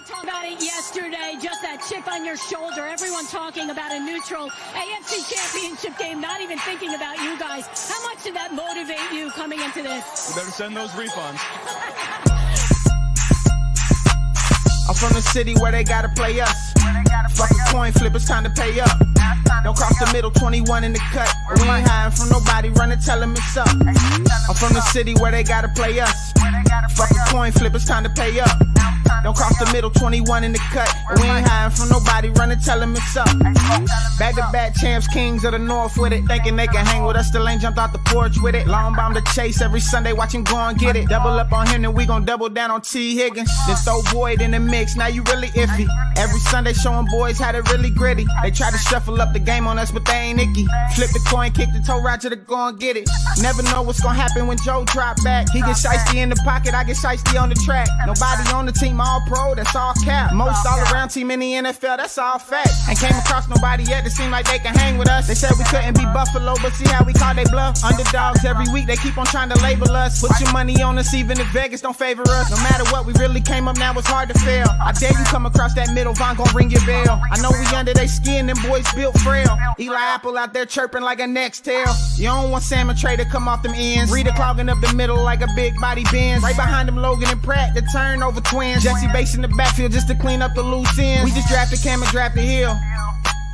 talked about it yesterday, just that chip on your shoulder. Everyone talking about a neutral AFC championship game, not even thinking about you guys. How much did that motivate you coming into this? We better send those refunds. I'm from the city where they gotta play us. Fuck a coin flip, it's time to pay up. Don't cross the middle, 21 in the cut. We ain't hiding from nobody, run and tell them it's up. I'm from the city where they gotta play us. Fuck a coin flip, it's time to pay up. Don't cross the middle, 21 in the cut. We ain't hiding from nobody, run and tell them it's up. Back-to-back champs, kings of the north with it. Thinking they can hang with us, still ain't jumped out the porch with it. Long bomb to chase every Sunday, watch him go and get it. Double up on him, then we gon' double down on T. Higgins. Then throw Boyd in the mix, now you really iffy. Every Sunday showing boys how to really gritty. They try to shuffle up the game on us, but they ain't icky. Flip the coin, kick the toe right to the go and get it. Never know what's gonna happen when Joe drop back. He get shiesty in the pocket, I get shiesty on the track. Nobody on the team all pro, that's all cap. Most all around team in the NFL, that's all fact. Ain't came across nobody yet that seem like they can hang with us. They said we couldn't be Buffalo, but see how we call they bluff. Underdogs every week, they keep on trying to label us. Put your money on us, even if Vegas don't favor us. No matter what, we really came up, now it's hard to fail. I dare you come across that middle, Von gon' ring your bell. I know we under they skin, them boys built frail. Eli Apple out there chirping like a next tail. You don't want Salmon Trey to come off them ends. Rita clogging up the middle like a big body Benz. Right behind them Logan and Pratt, the turnover twins. Jesse Bates in the backfield just to clean up the loose ends. We just drafted Cam and drafted Hill.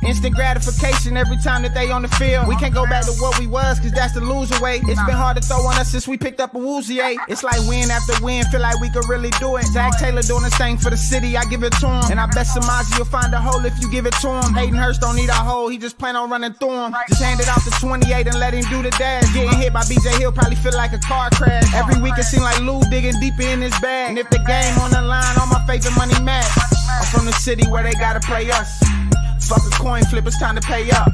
Instant gratification every time that they on the field. We can't go back to what we was, cause that's the loser way. It's been hard to throw on us since we picked up a Woozier. It's like win after win, feel like we could really do it. Zach Taylor doing his thing for the city, I give it to him. And I bet Samaji will find a hole if you give it to him. Hayden Hurst don't need a hole, he just plan on running through him. Just hand it off to 28 and let him do the dash. Getting hit by BJ Hill probably feel like a car crash. Every week it seem like Lou digging deeper in his bag. And if the game on the line, all my favorite money match. I'm from the city where they gotta play us. Fuck a coin flip, it's time to pay up.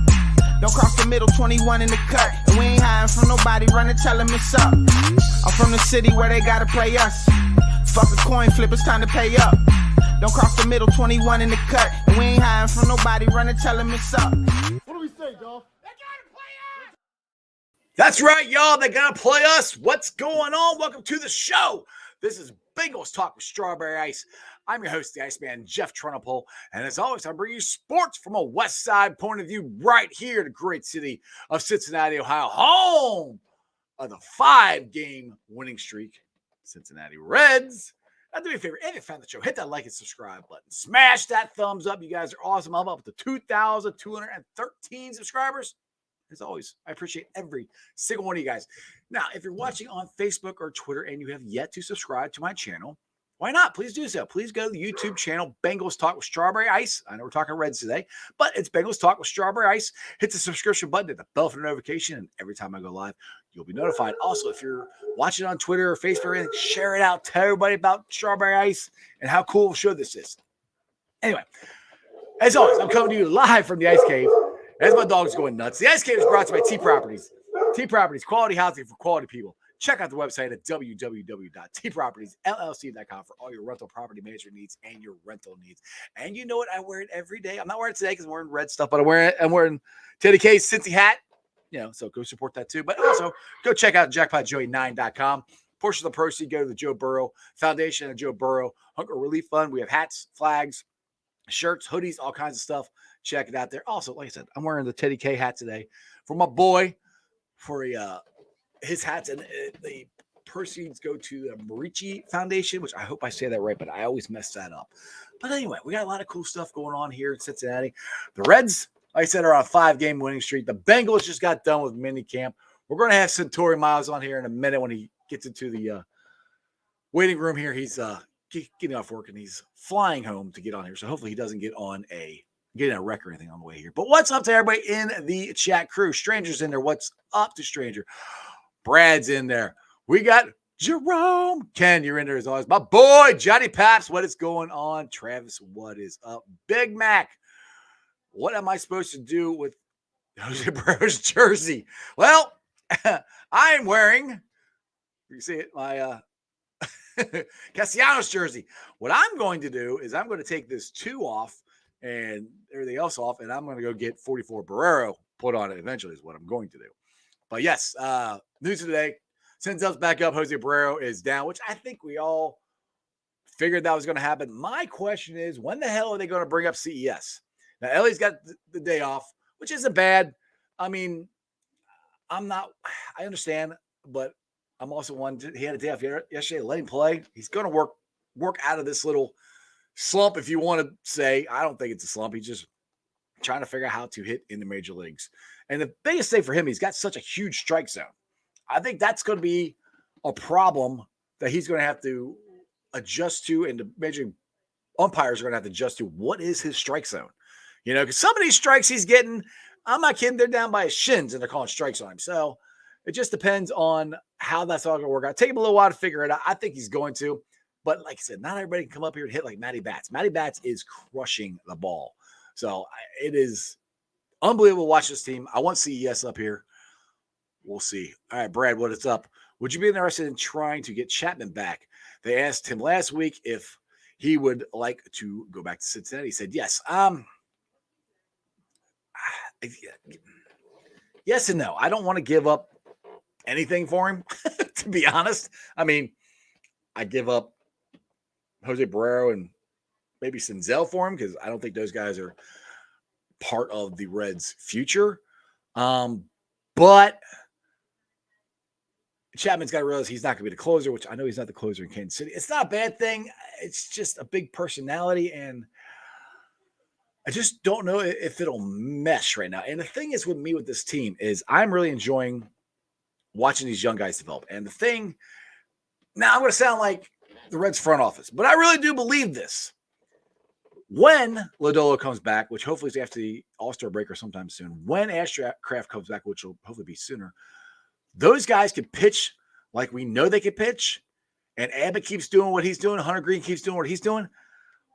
Don't cross the middle, 21 in the cut. And we ain't hiding from nobody, run and tell them it's up. I'm from the city where they gotta play us. Fuck a coin flip, it's time to pay up. Don't cross the middle, 21 in the cut. And we ain't hiding from nobody, run and tell them it's up. What do we say, dog? That's right, y'all. They gotta play us. What's going on? Welcome to the show. This is Bengals Talk with Strawberry Ice. I'm your host, the Iceman, Jeff Trunapole. And as always, I bring you sports from a West Side point of view right here in the great city of Cincinnati, Ohio, home of the 5-game winning streak, Cincinnati Reds. Now, do me a favor, if you found the show, hit that like and subscribe button. Smash that thumbs up. You guys are awesome. I'm up to 2,213 subscribers. As always, I appreciate every single one of you guys. Now, if you're watching on Facebook or Twitter and you have yet to subscribe to my channel, why not? Please do so. Please go to the YouTube channel, Bengals Talk with Strawberry Ice. I know we're talking Reds today, but it's Bengals Talk with Strawberry Ice. Hit the subscription button, hit the bell for notification, and every time I go live, you'll be notified. Also, if you're watching on Twitter or Facebook or anything, share it out. Tell everybody about Strawberry Ice and how cool of a show this is. Anyway, as always, I'm coming to you live from the Ice Cave. As my dog's going nuts. The Ice Cave is brought to you by T Properties. T Properties, quality housing for quality people. Check out the website at www.tpropertiesllc.com for all your rental property management needs and your rental needs. And you know what? I wear it every day. I'm not wearing it today because I'm wearing red stuff, but I'm wearing Teddy K's Cincy hat. So go support that too. But also go check out jackpotjoey9.com. Portion of the proceeds go to the Joe Burrow Foundation and Joe Burrow Hunger Relief Fund. We have hats, flags, shirts, hoodies, all kinds of stuff. Check it out there. Also, like I said, I'm wearing the Teddy K hat today for my boy for his hats, and the proceeds go to the Marici Foundation, which I hope I say that right, but I always mess that up. But anyway, we got a lot of cool stuff going on here in Cincinnati. The Reds, like I said, are on a 5-game winning streak. The Bengals just got done with mini camp. We're going to have Centauri Miles on here in a minute when he gets into the waiting room here. He's getting off work and he's flying home to get on here. So hopefully he doesn't get a wreck or anything on the way here. But what's up to everybody in the chat crew? Strangers in there. What's up to stranger? Brad's in there. We got Jerome. Ken, you're in there as always. My boy, Johnny Paps. What is going on? Travis, what is up? Big Mac. What am I supposed to do with Jose Burrow's jersey? Well, I'm wearing, you see it, my Castellanos jersey. What I'm going to do is I'm going to take this 2 off and everything else off, and I'm going to go get 44 Barrero put on it eventually is what I'm going to do. But yes, news of the day. Senzel's back up. Jose Barrero is down, which I think we all Figured that was going to happen. My question is, when the hell are they going to bring up CES? Now, Ellie's got the day off, which isn't bad. I mean, I understand, but I'm also one. He had a day off yesterday. Let him play. He's going to work out of this little slump, if you want to say. I don't think it's a slump. He's just trying to figure out how to hit in the major leagues. And the biggest thing for him, he's got such a huge strike zone. I think that's going to be a problem that he's going to have to adjust to, and the major umpires are going to have to adjust to. What is his strike zone? Because some of these strikes he's getting, I'm not kidding, they're down by his shins and they're calling strikes on him. So it just depends on how that's all going to work out. Take him a little while to figure it out. I think he's going to. But like I said, not everybody can come up here and hit like Matty Bats. Matty Bats is crushing the ball. So it is unbelievable to watch this team. I want CES up here. We'll see. All right, Brad, what is up? Would you be interested in trying to get Chapman back? They asked him last week if he would like to go back to Cincinnati. He said yes. Yes and no. I don't want to give up anything for him, to be honest. I mean, I give up Jose Barrero and maybe Senzel for him because I don't think those guys are part of the Reds' future. But Chapman's got to realize he's not going to be the closer, which I know he's not the closer in Kansas City. It's not a bad thing. It's just a big personality, and I just don't know if it'll mesh right now. And the thing is with me with this team is I'm really enjoying watching these young guys develop. And the thing, now I'm going to sound like the Reds front office, but I really do believe this. When Lodolo comes back, which hopefully is after the All-Star break or sometime soon, when Ashcraft comes back, which will hopefully be sooner, those guys can pitch like we know they can pitch, and Abbott keeps doing what he's doing, Hunter Green keeps doing what he's doing.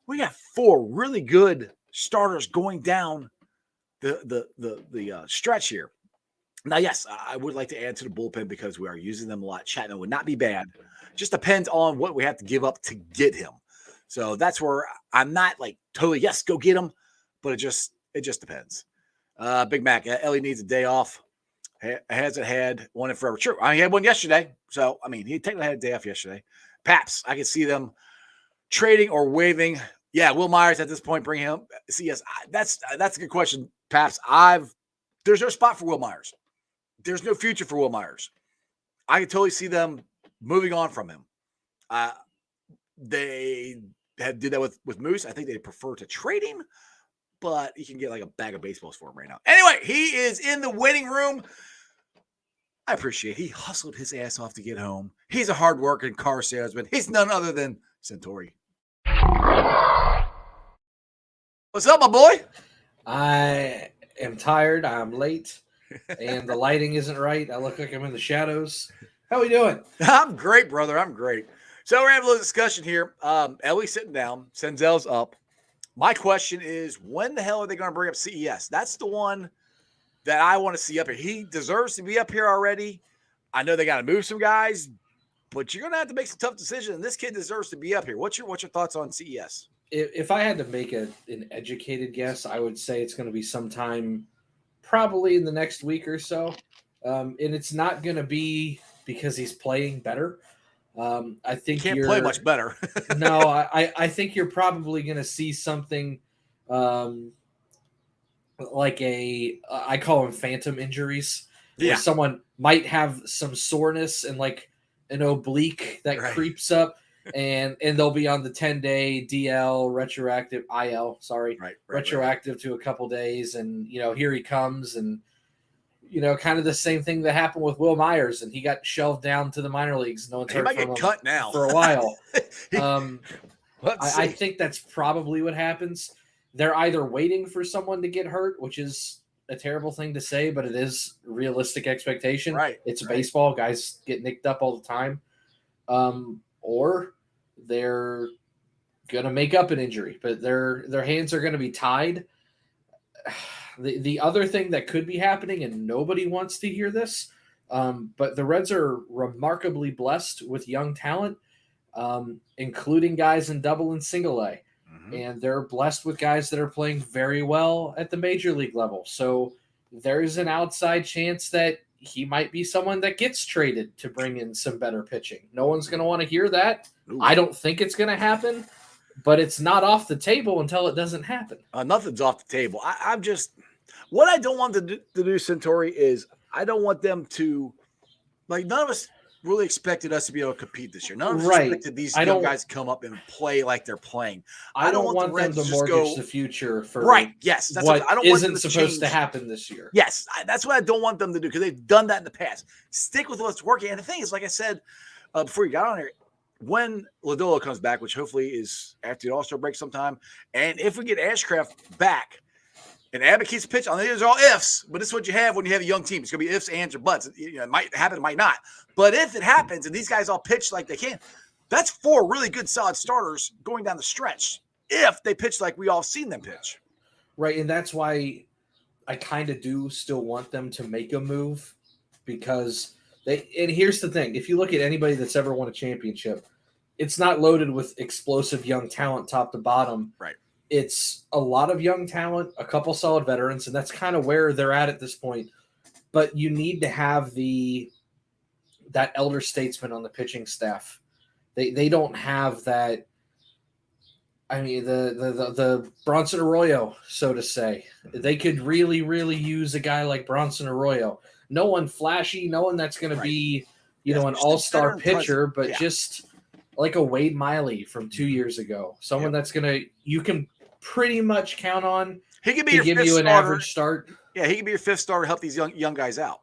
We got 4 really good starters going down the stretch here. Now, yes, I would like to add to the bullpen because we are using them a lot. Chapman would not be bad. Just depends on what we have to give up to get him. So that's where I'm not like totally, yes, go get him, but it just depends. Big Mac, Ellie needs a day off. Hasn't had one in forever. True. He had one yesterday. So, I mean, he technically had a day off yesterday. Paps, I can see them trading or waiving. Yeah, Will Myers at this point, bring him. See, yes, that's a good question, Paps. There's no spot for Will Myers. There's no future for Will Myers. I can totally see them moving on from him. They did that with Moose. I think they prefer to trade him, but you can get like a bag of baseballs for him right now. Anyway, he is in the waiting room. I appreciate it. He hustled his ass off to get home. He's a hardworking car salesman. He's none other than Centauri. What's up, my boy? I am tired. I'm late, and the lighting isn't right. I look like I'm in the shadows. How we doing? I'm great, brother. I'm great. So we're having a little discussion here. Ellie's sitting down. Senzel's up. My question is, when the hell are they going to bring up CES? That's the one that I want to see up here. He deserves to be up here already. I know they got to move some guys, but you're going to have to make some tough decisions. And this kid deserves to be up here. What's your thoughts on CES? If I had to make an educated guess, I would say it's going to be sometime probably in the next week or so. And it's not going to be because he's playing better. I think he can't play much better. No, I think you're probably going to see something like I call them phantom injuries. Yeah. Where someone might have some soreness and like an oblique that creeps up. And they'll be on the 10-day DL retroactive IL, retroactive to a couple days. And, here he comes and, kind of the same thing that happened with Will Myers, and he got shelved down to the minor leagues. No one's heard from him cut now for a while. I think that's probably what happens. They're either waiting for someone to get hurt, which is a terrible thing to say, but it is realistic expectation. Right. It's baseball. Guys get nicked up all the time. Or they're going to make up an injury, but their hands are going to be tied. The other thing that could be happening, and nobody wants to hear this, but the Reds are remarkably blessed with young talent, including guys in double and single A. Mm-hmm. And they're blessed with guys that are playing very well at the major league level. So there's an outside chance that he might be someone that gets traded to bring in some better pitching. No one's going to want to hear that, Ooh. I don't think it's going to happen, but it's not off the table until it doesn't happen. Nothing's off the table. I'm just what I don't want to do, Centauri, is I don't want them to none of us really expected us to be able to compete this year. None of us expected these young guys to come up and play like they're playing. I don't want them to mortgage the future for Yes, that's what I don't isn't want them supposed to happen this year. Yes, that's what I don't want them to do because they've done that in the past. Stick with what's working. And the thing is, like I said before you got on here, when Lodolo comes back, which hopefully is after the All-Star break sometime, and if we get Ashcraft back, and Abbott keeps pitching, these are all ifs, but this is what you have when you have a young team. It's going to be ifs, ands, or buts. It might happen, it might not. But if it happens and these guys all pitch like they can, that's 4 really good, solid starters going down the stretch if they pitch like we all seen them pitch. Right, and that's why I kind of do still want them to make a move because and here's the thing. If you look at anybody that's ever won a championship, it's not loaded with explosive young talent top to bottom. Right. It's a lot of young talent, a couple solid veterans, and that's kind of where they're at this point. But you need to have that elder statesman on the pitching staff. They don't have that. I mean, the Bronson Arroyo, so to say. They could really, really use a guy like Bronson Arroyo. No one flashy, no one that's going to be, an all-star pitcher, but just like a Wade Miley from 2 years ago. Someone that's you can pretty much count on. He could be to give you an average start. Yeah, he could be your 5th starter to help these young guys out.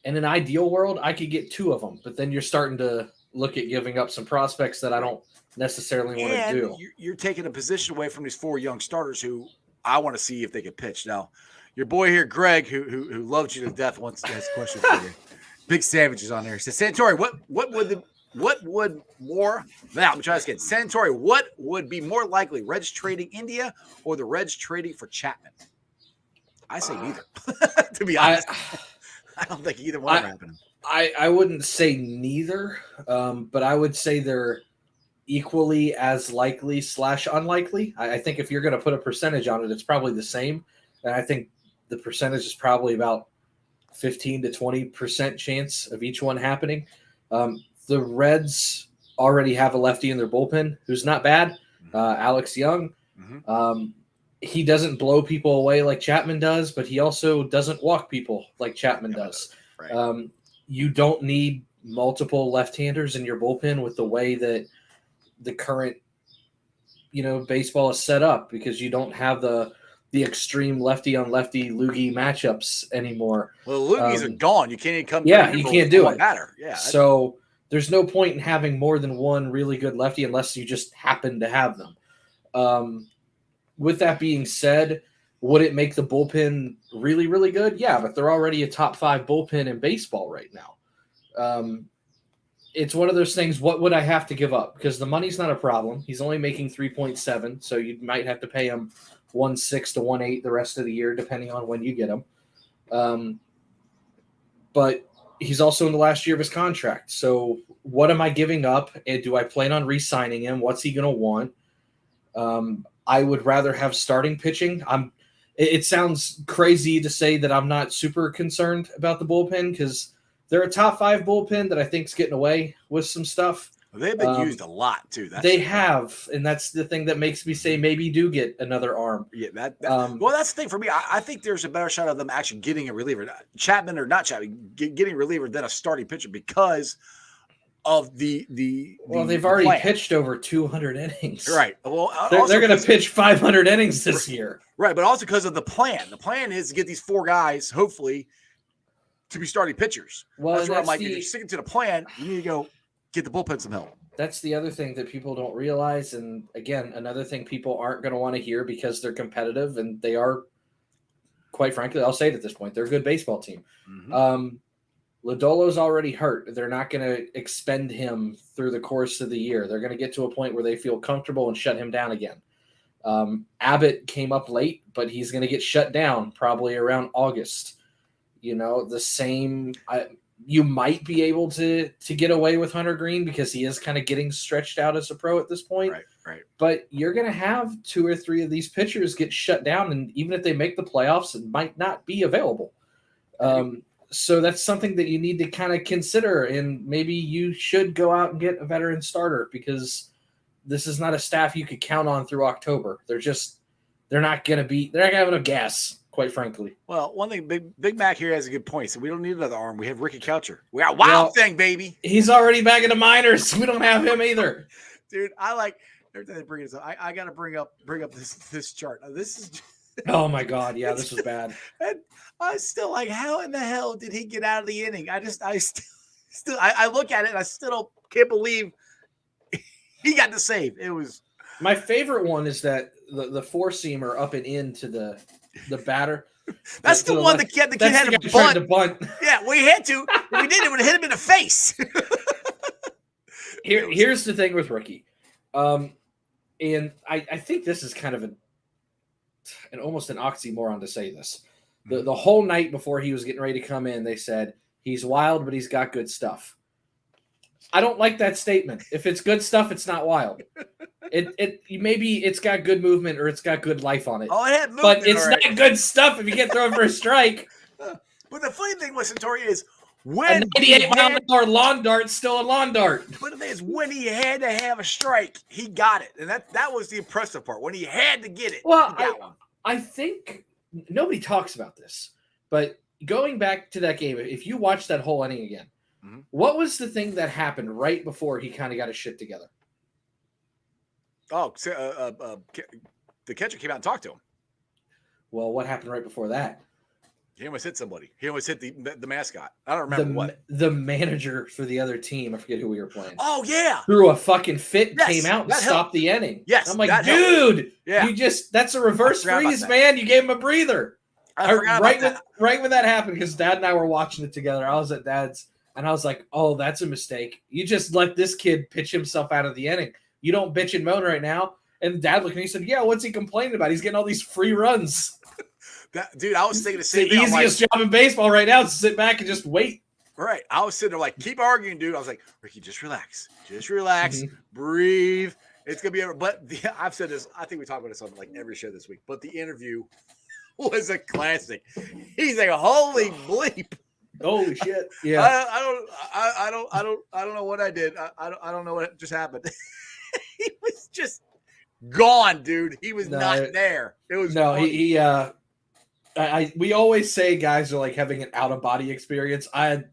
In an ideal world, I could get 2 of them, but then you're starting to look at giving up some prospects that I don't necessarily want to do. You're taking a position away from these 4 young starters who I want to see if they can pitch. Now, your boy here, Greg, who loves you to death, wants to ask a question for you. Big Savages on there. He says, Santori, what would more now? Let me try this again. Santori, what would be more likely, Reds trading India or the Reds trading for Chapman? I say neither. To be honest, I don't think either one are happening. I wouldn't say neither, but I would say they're equally as likely / unlikely. I think if you're going to put a percentage on it, it's probably the same. And I think the percentage is probably about 15 to 20% chance of each one happening. The Reds already have a lefty in their bullpen who's not bad, Alex Young. Mm-hmm. He doesn't blow people away like Chapman does, but he also doesn't walk people like Chapman does. Right. You don't need multiple left-handers in your bullpen with the way that the current, baseball is set up because you don't have the extreme lefty on lefty loogie matchups anymore. Well, the loogies are gone. You can't even come. Yeah, you can't do it. Matter. Yeah. So there's no point in having more than one really good lefty unless you just happen to have them. With that being said, would it make the bullpen really, really good? Yeah, but they're already a top 5 bullpen in baseball right now. It's one of those things, what would I have to give up? Because the money's not a problem. He's only making 3.7, so you might have to pay him 1.6 to 1.8 the rest of the year, depending on when you get him. But he's also in the last year of his contract. So what am I giving up? And do I plan on re-signing him? What's he going to want? I would rather have starting pitching. It sounds crazy to say that I'm not super concerned about the bullpen because they're a top 5 bullpen that I think is getting away with some stuff. They've been used a lot too. They have, and that's the thing that makes me say maybe do get another arm. Yeah, well, that's the thing for me. I think there's a better shot of them actually getting a reliever, Chapman or not Chapman, getting a reliever than a starting pitcher because of the they've already pitched over 200 innings. Right. Well, they're going to pitch 500 innings this year. Right, but also because of the plan. The plan is to get these 4 guys, hopefully, to be starting pitchers. Well, that's what I'm like. If you're sticking to the plan, you need to go get the bullpen some help. That's the other thing that people don't realize. And again, another thing people aren't going to want to hear because they're competitive and they are, quite frankly, I'll say it at this point, they're a good baseball team. Mm-hmm. Lodolo's already hurt. They're not going to expend him through the course of the year. They're going to get to a point where they feel comfortable and shut him down again. Abbott came up late, but he's going to get shut down probably around August. The same. You might be able to get away with Hunter Green because he is kind of getting stretched out as a pro at this point. Right. But you're going to have 2 or 3 of these pitchers get shut down, and even if they make the playoffs, it might not be available. So that's something that you need to kind of consider, and maybe you should go out and get a veteran starter because this is not a staff you could count on through October. They're not going to have enough gas, quite frankly. Well, one thing, Big Mac here has a good point. So we don't need another arm. We have Ricky Coucher. We got Wild Thing, baby. He's already back in the minors. We don't have him either. Dude, I like every time they bring this up. I got to bring up this chart. Now, this is. Oh my God! Yeah, this was bad. And I still like, how in the hell did he get out of the inning? I look at it and I still can't believe he got the save. It was my favorite one is that the four seamer up and into the batter. That's the one the kid had to bunt. Yeah, well, he had to. If he did, it would have hit him in the face. Here's the thing with Ricky, and I think this is kind of almost an oxymoron to say this. The whole night before he was getting ready to come in, they said he's wild, but he's got good stuff. I don't like that statement. If it's good stuff, it's not wild. Maybe it's got good movement or it's got good life on it. Oh, it had movement, but it's not good stuff if you get thrown for a strike. But the funny thing with Santori is when a 98-mile-an-hour lawn dart's still a lawn dart. But the thing is, when he had to have a strike, he got it, and that was the impressive part. When he had to get it, well, he got one. I think nobody talks about this, but going back to that game, if you watch that whole inning again, what was the thing that happened right before he kind of got his shit together? Oh, the catcher came out and talked to him. Well, what happened right before that? He almost hit somebody. He almost hit the mascot. I don't remember what. The manager for the other team, I forget who we were playing. Oh, yeah. Threw a fucking fit, came out and stopped the inning. Yes. I'm like, dude, yeah. That's a reverse freeze, man. You gave him a breather. I forgot about that. Right when that happened, because Dad and I were watching it together. I was at Dad's, and I was like, oh, that's a mistake. You just let this kid pitch himself out of the inning. You don't bitch and moan right now. And Dad looked at me and said, yeah, what's he complaining about? He's getting all these free runs. Dude, I was thinking the same thing. The easiest job in baseball right now is to sit back and just wait. Right. I was sitting there like, keep arguing, dude. I was like, Ricky, just relax. Just relax. Breathe. It's going to be over. But I've said this. I think we talked about this on like every show this week. But the interview was a classic. He's like, holy bleep. Holy shit. Yeah. I don't know what I did. I don't know what just happened. He was just gone, dude. He was not there. It was no, we always say guys are like having an out of body experience. He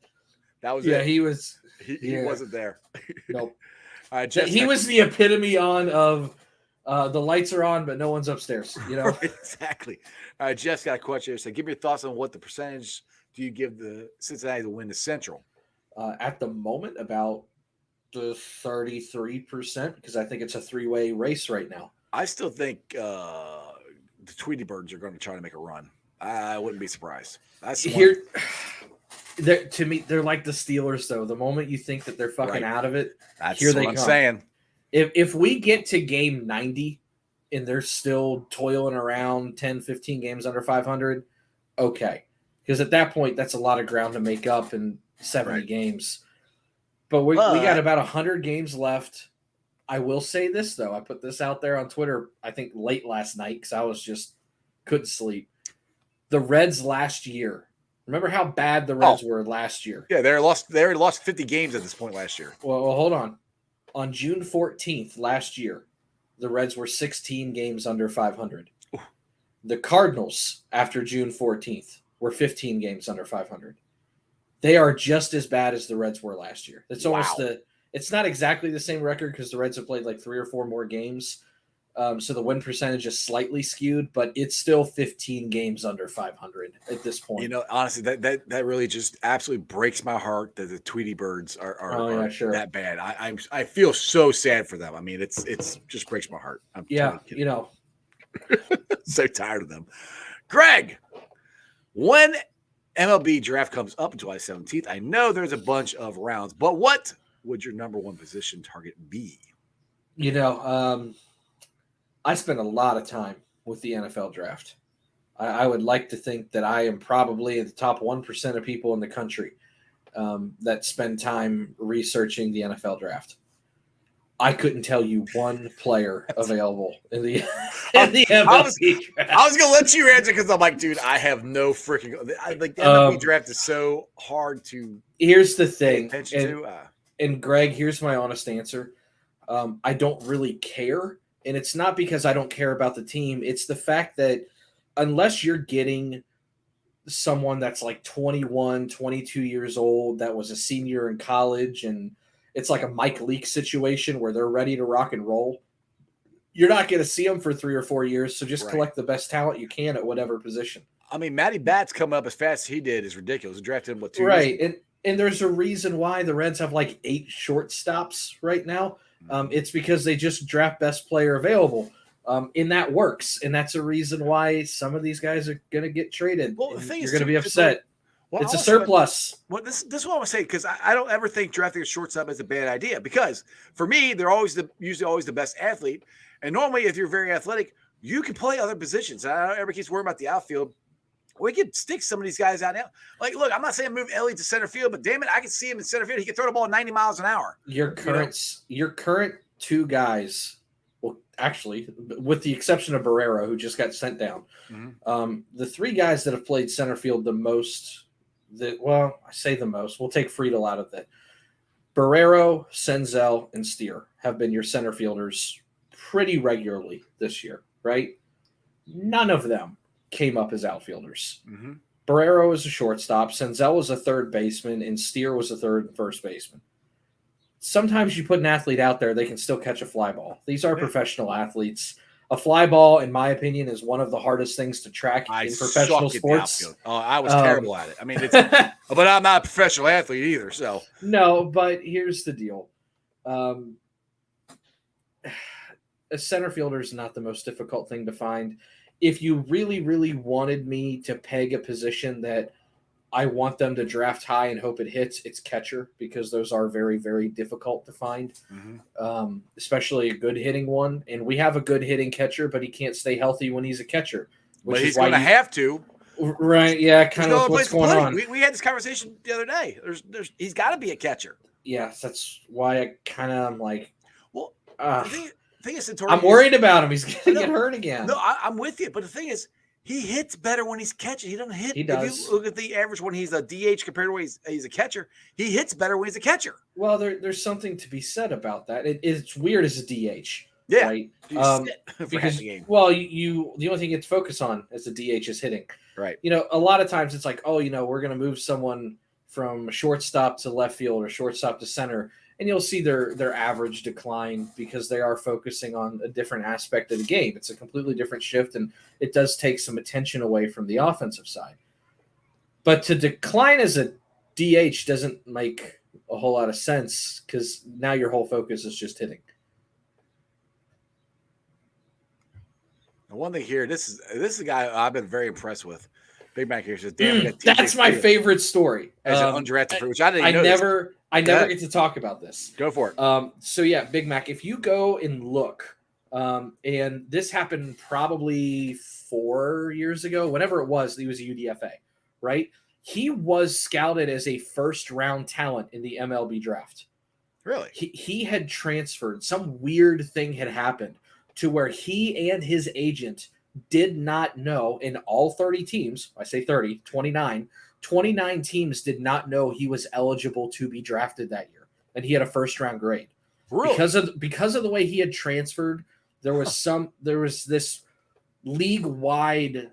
wasn't there. Nope. He was the epitome of the lights are on, but no one's upstairs. You know exactly. All right, Jeff's got a question here. So, give me your thoughts on what the percentage do you give the Cincinnati to win the Central? At the moment, about the 33%, because I think it's a three-way race right now. I still think the Tweety Birds are going to try to make a run. I wouldn't be surprised. To me, they're like the Steelers, though. The moment you think that they're fucking out of it, here they come. I'm saying. If we get to game 90 and they're still toiling around 10, 15 games under 500, okay. Because at that point, that's a lot of ground to make up in 70 games. But we got about 100 games left. I will say this, though. I put this out there on Twitter, I think, late last night because I couldn't sleep. The Reds last year. Remember how bad the Reds were last year? Yeah, they already lost 50 games at this point last year. Well, hold on. On June 14th last year, the Reds were 16 games under 500. Ooh. The Cardinals, after June 14th, were 15 games under 500. They are just as bad as the Reds were last year. It's almost it's not exactly the same record because the Reds have played like 3 or 4 more games. So the win percentage is slightly skewed, but it's still 15 games under 500 at this point. You know, honestly, that really just absolutely breaks my heart that the Tweety Birds are that bad. I feel so sad for them. I mean, it's just breaks my heart. I'm totally so tired of them. Greg, when MLB draft comes up on July 17th, I know there's a bunch of rounds, but what would your number one position target be? You know, I spend a lot of time with the NFL draft. I would like to think that I am probably in the top 1% of people in the country that spend time researching the NFL draft. I couldn't tell you one player available in the MLB draft. I was gonna let you answer because I'm like, dude, I have no freaking. Like the MLB draft is so hard to. Here's the pay thing, attention to. and Greg, here's my honest answer. I don't really care, and it's not because I don't care about the team. It's the fact that unless you're getting someone that's like 21, 22 years old that was a senior in college and it's like a Mike Leake situation where they're ready to rock and roll, you're not going to see them for 3 or 4 years. So just collect the best talent you can at whatever position. I mean, Matty Batts coming up as fast as he did is ridiculous. He drafted him, what, 2 years Right. ago? And there's a reason why the Reds have like 8 shortstops right now. It's because they just draft best player available. And that works. And that's a reason why some of these guys are going to get traded. Well, the thing you're is, going to be upset. Well, it's a surplus. Well, this is what I was saying, because I don't ever think drafting a shortstop is a bad idea, because for me, they're usually always the best athlete. And normally, if you're very athletic, you can play other positions. I don't ever keep worrying about the outfield. We could stick some of these guys out now. Like, look, I'm not saying move Ellie to center field, but damn it, I can see him in center field. He can throw the ball 90 miles an hour. Your current 2 guys, well, actually, with the exception of Barrero, who just got sent down, the 3 guys that have played center field the most. I say the most. We'll take Friedel out of that. Barrero, Senzel, and Steer have been your center fielders pretty regularly this year, right? None of them came up as outfielders. Barrero is a shortstop, Senzel was a third baseman, and Steer was a third and first baseman. Sometimes you put an athlete out there, they can still catch a fly ball. These are professional athletes. A fly ball, in my opinion, is one of the hardest things to track in professional sports. I was terrible at it. I mean, but I'm not a professional athlete either. So no, but here's the deal: a center fielder is not the most difficult thing to find. If you really, really wanted me to peg a position that I want them to draft high and hope it hits, it's catcher, because those are very, very difficult to find, especially a good hitting one. And we have a good hitting catcher, but he can't stay healthy when he's a catcher. But he's going to have to. Right, yeah, kind of what's going on. We had this conversation the other day. He's got to be a catcher. Yeah, that's why I kind of am like, well, the thing is, I'm worried about him. He's going to get hurt again. No, I'm with you. But the thing is, he hits better when he's catching. He doesn't hit. He does. If you look at the average when he's a DH compared to when he's a catcher, he hits better when he's a catcher. Well, there's something to be said about that. It's weird as a DH. Yeah. Right? Because the well, you the only thing you get to focus on as a DH is hitting. Right. A lot of times it's like, we're going to move someone from shortstop to left field or shortstop to center, and you'll see their average decline because they are focusing on a different aspect of the game. It's a completely different shift, and it does take some attention away from the offensive side. But to decline as a DH doesn't make a whole lot of sense, because now your whole focus is just hitting. The one thing here, this is a guy I've been very impressed with. Big Mac here says, "Damn, that's my favorite story." As an undrafted free, which I didn't know. I never get to talk about this. Go for it. So yeah, Big Mac, if you go and look, and this happened probably 4 years ago, whenever it was, he was a UDFA, right? He was scouted as a first-round talent in the MLB draft. Really? He had transferred. Some weird thing had happened to where he and his agent did not know, in all 30 teams, I say 30, 29 teams did not know he was eligible to be drafted that year. And he had a first-round grade. Really? Because of the way he had transferred, there was this league-wide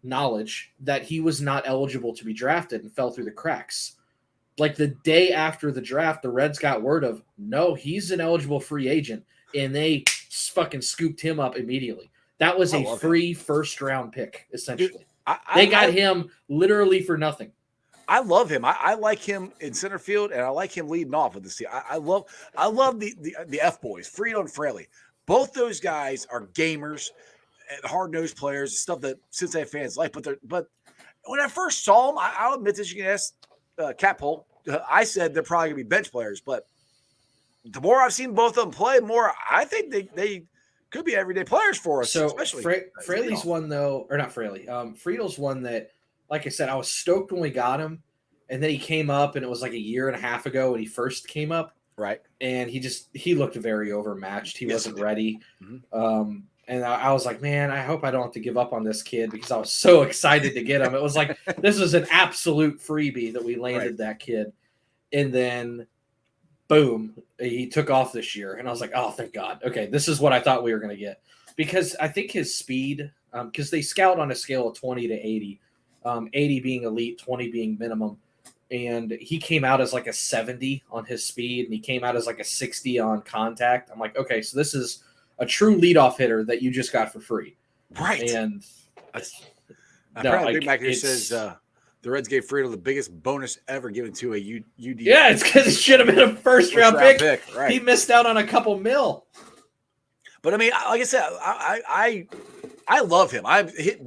knowledge that he was not eligible to be drafted and fell through the cracks. Like the day after the draft, the Reds got word of, no, he's an eligible free agent, and they fucking scooped him up immediately. That was a free first-round pick, essentially. Dude, they got him literally for nothing. I love him. I like him in center field, and I like him leading off with this team. I love the F boys, Friedel and Fraley. Both those guys are gamers, hard-nosed players, stuff that Cincinnati fans like. But when I first saw them, I'll admit this. You can ask Caphole. I said they're probably going to be bench players, but the more I've seen both of them play, more I think they could be everyday players for us. So especially Fraley's one though, or not Fraley. Friedel's one that, like I said, I was stoked when we got him, and then he came up, and it was like a year and a half ago when he first came up. Right. And he looked very overmatched. He wasn't ready. Mm-hmm. And I was like, man, I hope I don't have to give up on this kid because I was so excited to get him. It was like, this was an absolute freebie that we landed that kid. And then, boom, he took off this year. And I was like, oh, thank God. Okay, this is what I thought we were going to get. Because I think his speed, because they scout on a scale of 20 to 80, 80 being elite, 20 being minimum. And he came out as like a 70 on his speed, and he came out as like a 60 on contact. I'm like, okay, so this is a true leadoff hitter that you just got for free. Right. And apparently Big Mac here says the Reds gave Friedel the biggest bonus ever given to a UD. Yeah, it's because it should have been a first round pick. Right. He missed out on a couple mil. But I mean, like I said, I love him.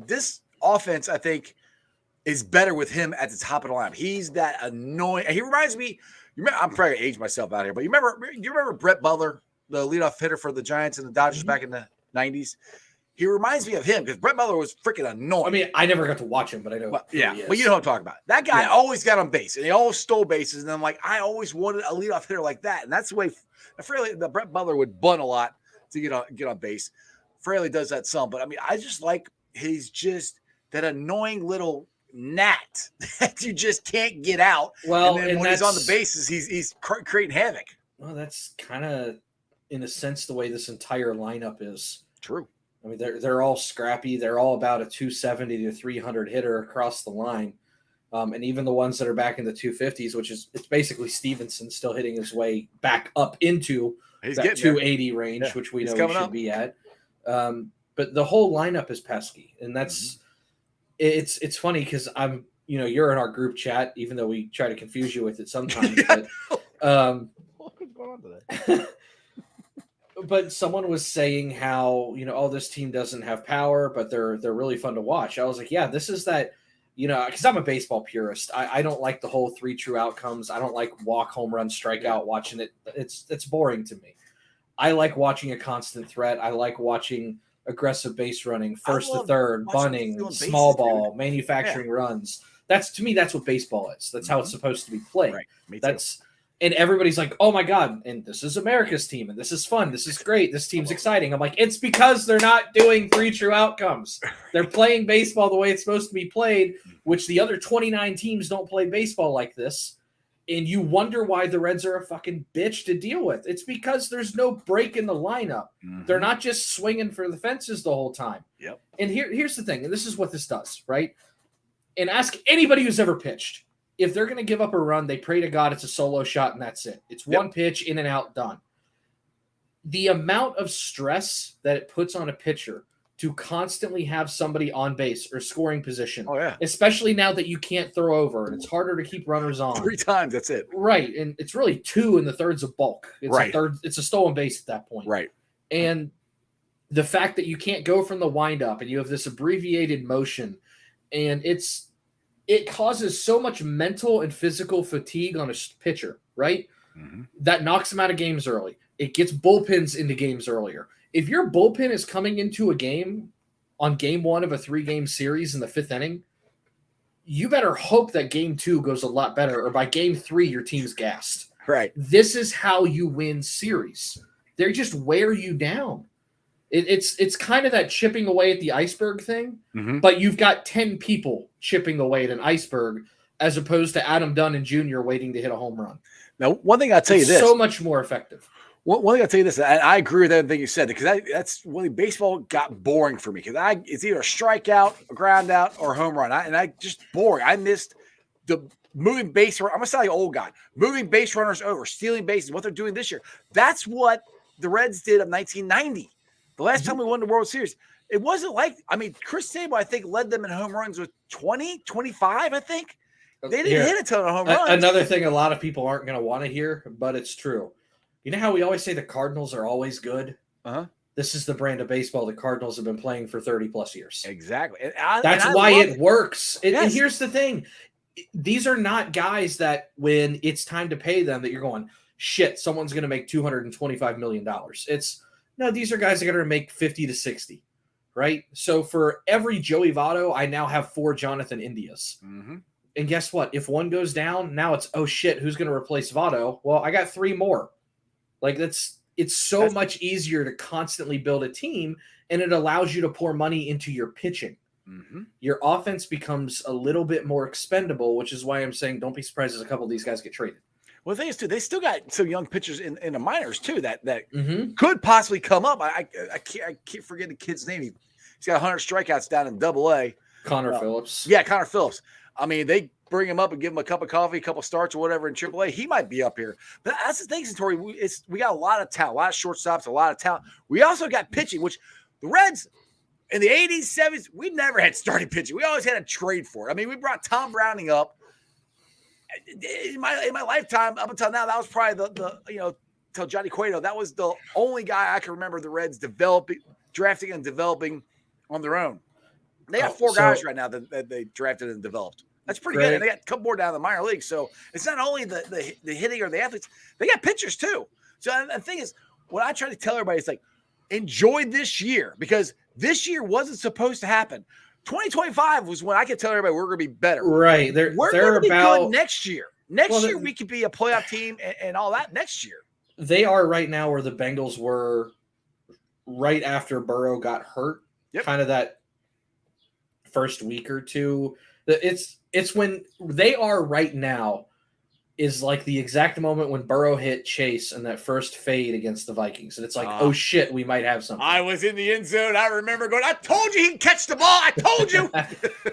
This offense, I think, is better with him at the top of the lineup. He's that annoying. He reminds me. I'm probably gonna age myself out here, but you remember Brett Butler, the leadoff hitter for the Giants and the Dodgers back in the 90s? He reminds me of him because Brett Butler was freaking annoying. I mean, I never got to watch him, but I know. But you know what I'm talking about. That guy always got on base, and he always stole bases. And I'm like, I always wanted a leadoff hitter like that, and that's the way. Fraley, the Brett Butler would bunt a lot to get on base. Fraley does that some, but I mean, I just like he's just that annoying little gnat that you just can't get out. Well, and then when he's on the bases, he's creating havoc. Well, that's kind of, in a sense, the way this entire lineup is. True. I mean, they're all scrappy. They're all about a 270 to 300 hitter across the line. And even the ones that are back in the 250s, which is it's basically Stevenson still hitting his way back up into that 280 range, which we know he should be at. But the whole lineup is pesky, and that's it's funny because I'm you're in our group chat, even though we try to confuse you with it sometimes. But, what's going on today? But someone was saying how this team doesn't have power, but they're really fun to watch. I was like, yeah, this is that. Because I'm a baseball purist. I don't like the whole 3 true outcomes. I don't like walk, home run, strikeout, watching it. It's boring to me. I like watching a constant threat. I like watching aggressive base running, first to third, bunting, small ball, manufacturing runs. To me, that's what baseball is. That's how it's supposed to be played. Right. Me too. And everybody's like, oh my God, and this is America's team, and this is fun. This is great. This team's exciting. I'm like, it's because they're not doing 3 true outcomes. They're playing baseball the way it's supposed to be played, which the other 29 teams don't play baseball like this. And you wonder why the Reds are a fucking bitch to deal with. It's because there's no break in the lineup. They're not just swinging for the fences the whole time. Yep. And here's the thing, and this is what this does, right? And ask anybody who's ever pitched. If they're going to give up a run, they pray to God it's a solo shot and that's it. It's one pitch, in and out, done. The amount of stress that it puts on a pitcher to constantly have somebody on base or scoring position, especially now that you can't throw over and it's harder to keep runners on. 3 times, that's it. Right, and it's really 2 in the thirds of bulk. It's it's a stolen base at that point. Right. And the fact that you can't go from the windup and you have this abbreviated motion, and it causes so much mental and physical fatigue on a pitcher, right? That knocks them out of games early. It gets bullpens into games earlier. If your bullpen is coming into a game on game 1 of a 3-game series in the 5th inning, you better hope that game 2 goes a lot better, or by game 3, your team's gassed. Right. This is how you win series. They just wear you down. It's kind of that chipping away at the iceberg thing, but you've got 10 people chipping away at an iceberg as opposed to Adam Dunn Jr. waiting to hit a home run. Now, one thing I'll tell you this. So much more effective. One thing I'll tell you this, and I agree with everything you said, because that's when baseball got boring for me, because it's either a strikeout, a ground out, or a home run. I just boring. I missed the moving base. I'm going to sound like an old guy. Moving base runners over, stealing bases, what they're doing this year. That's what the Reds did in 1990. The last time we won the World Series, it wasn't like, Chris Sable, I think, led them in home runs with 20, 25, I think. They didn't hit a ton of home runs. Another thing a lot of people aren't going to want to hear, but it's true. You know how we always say the Cardinals are always good? This is the brand of baseball the Cardinals have been playing for 30-plus years. Exactly. That's why it works. And here's the thing. These are not guys that when it's time to pay them that you're going, shit, someone's going to make $225 million. No, these are guys that are going to make 50 to 60, right? So for every Joey Votto, I now have 4 Jonathan Indias. And guess what? If one goes down, now it's, oh shit, who's going to replace Votto? Well, I got 3 more. Like it's so much easier to constantly build a team, and it allows you to pour money into your pitching. Mm-hmm. Your offense becomes a little bit more expendable, which is why I'm saying don't be surprised if a couple of these guys get traded. Well, the thing is, too, they still got some young pitchers in the minors, too, that Mm-hmm. could possibly come up. I can't forget the kid's name. He's got 100 strikeouts down in Double-A. Connor Phillips. Yeah, Connor Phillips. I mean, they bring him up and give him a cup of coffee, a couple of starts or whatever in AAA. He might be up here. But that's the thing, Tori. We got a lot of talent, a lot of shortstops, a lot of talent. We also got pitching, which the Reds in the 80s, 70s, we never had starting pitching. We always had a trade for it. I mean, we brought Tom Browning up. In my lifetime, up until now, that was probably the till Johnny Cueto, that was the only guy I can remember the Reds drafting and developing on their own. They have four guys right now that they drafted and developed. That's pretty good. And they got a couple more down in the minor league. So it's not only the hitting or the athletes, they got pitchers too. So the thing is, what I try to tell everybody is like, enjoy this year, because this year wasn't supposed to happen. 2025 was when I could tell everybody we're going to be better. Right. We're going to be good next year. Next year we could be a playoff team and all that next year. They are right now where the Bengals were right after Burrow got hurt. Yep. Kind of that first week or two. It's when they are right now is like the exact moment when Burrow hit Chase in that first fade against the Vikings. And it's like, oh shit, we might have something. I was in the end zone. I remember going, I told you he'd catch the ball. I told you.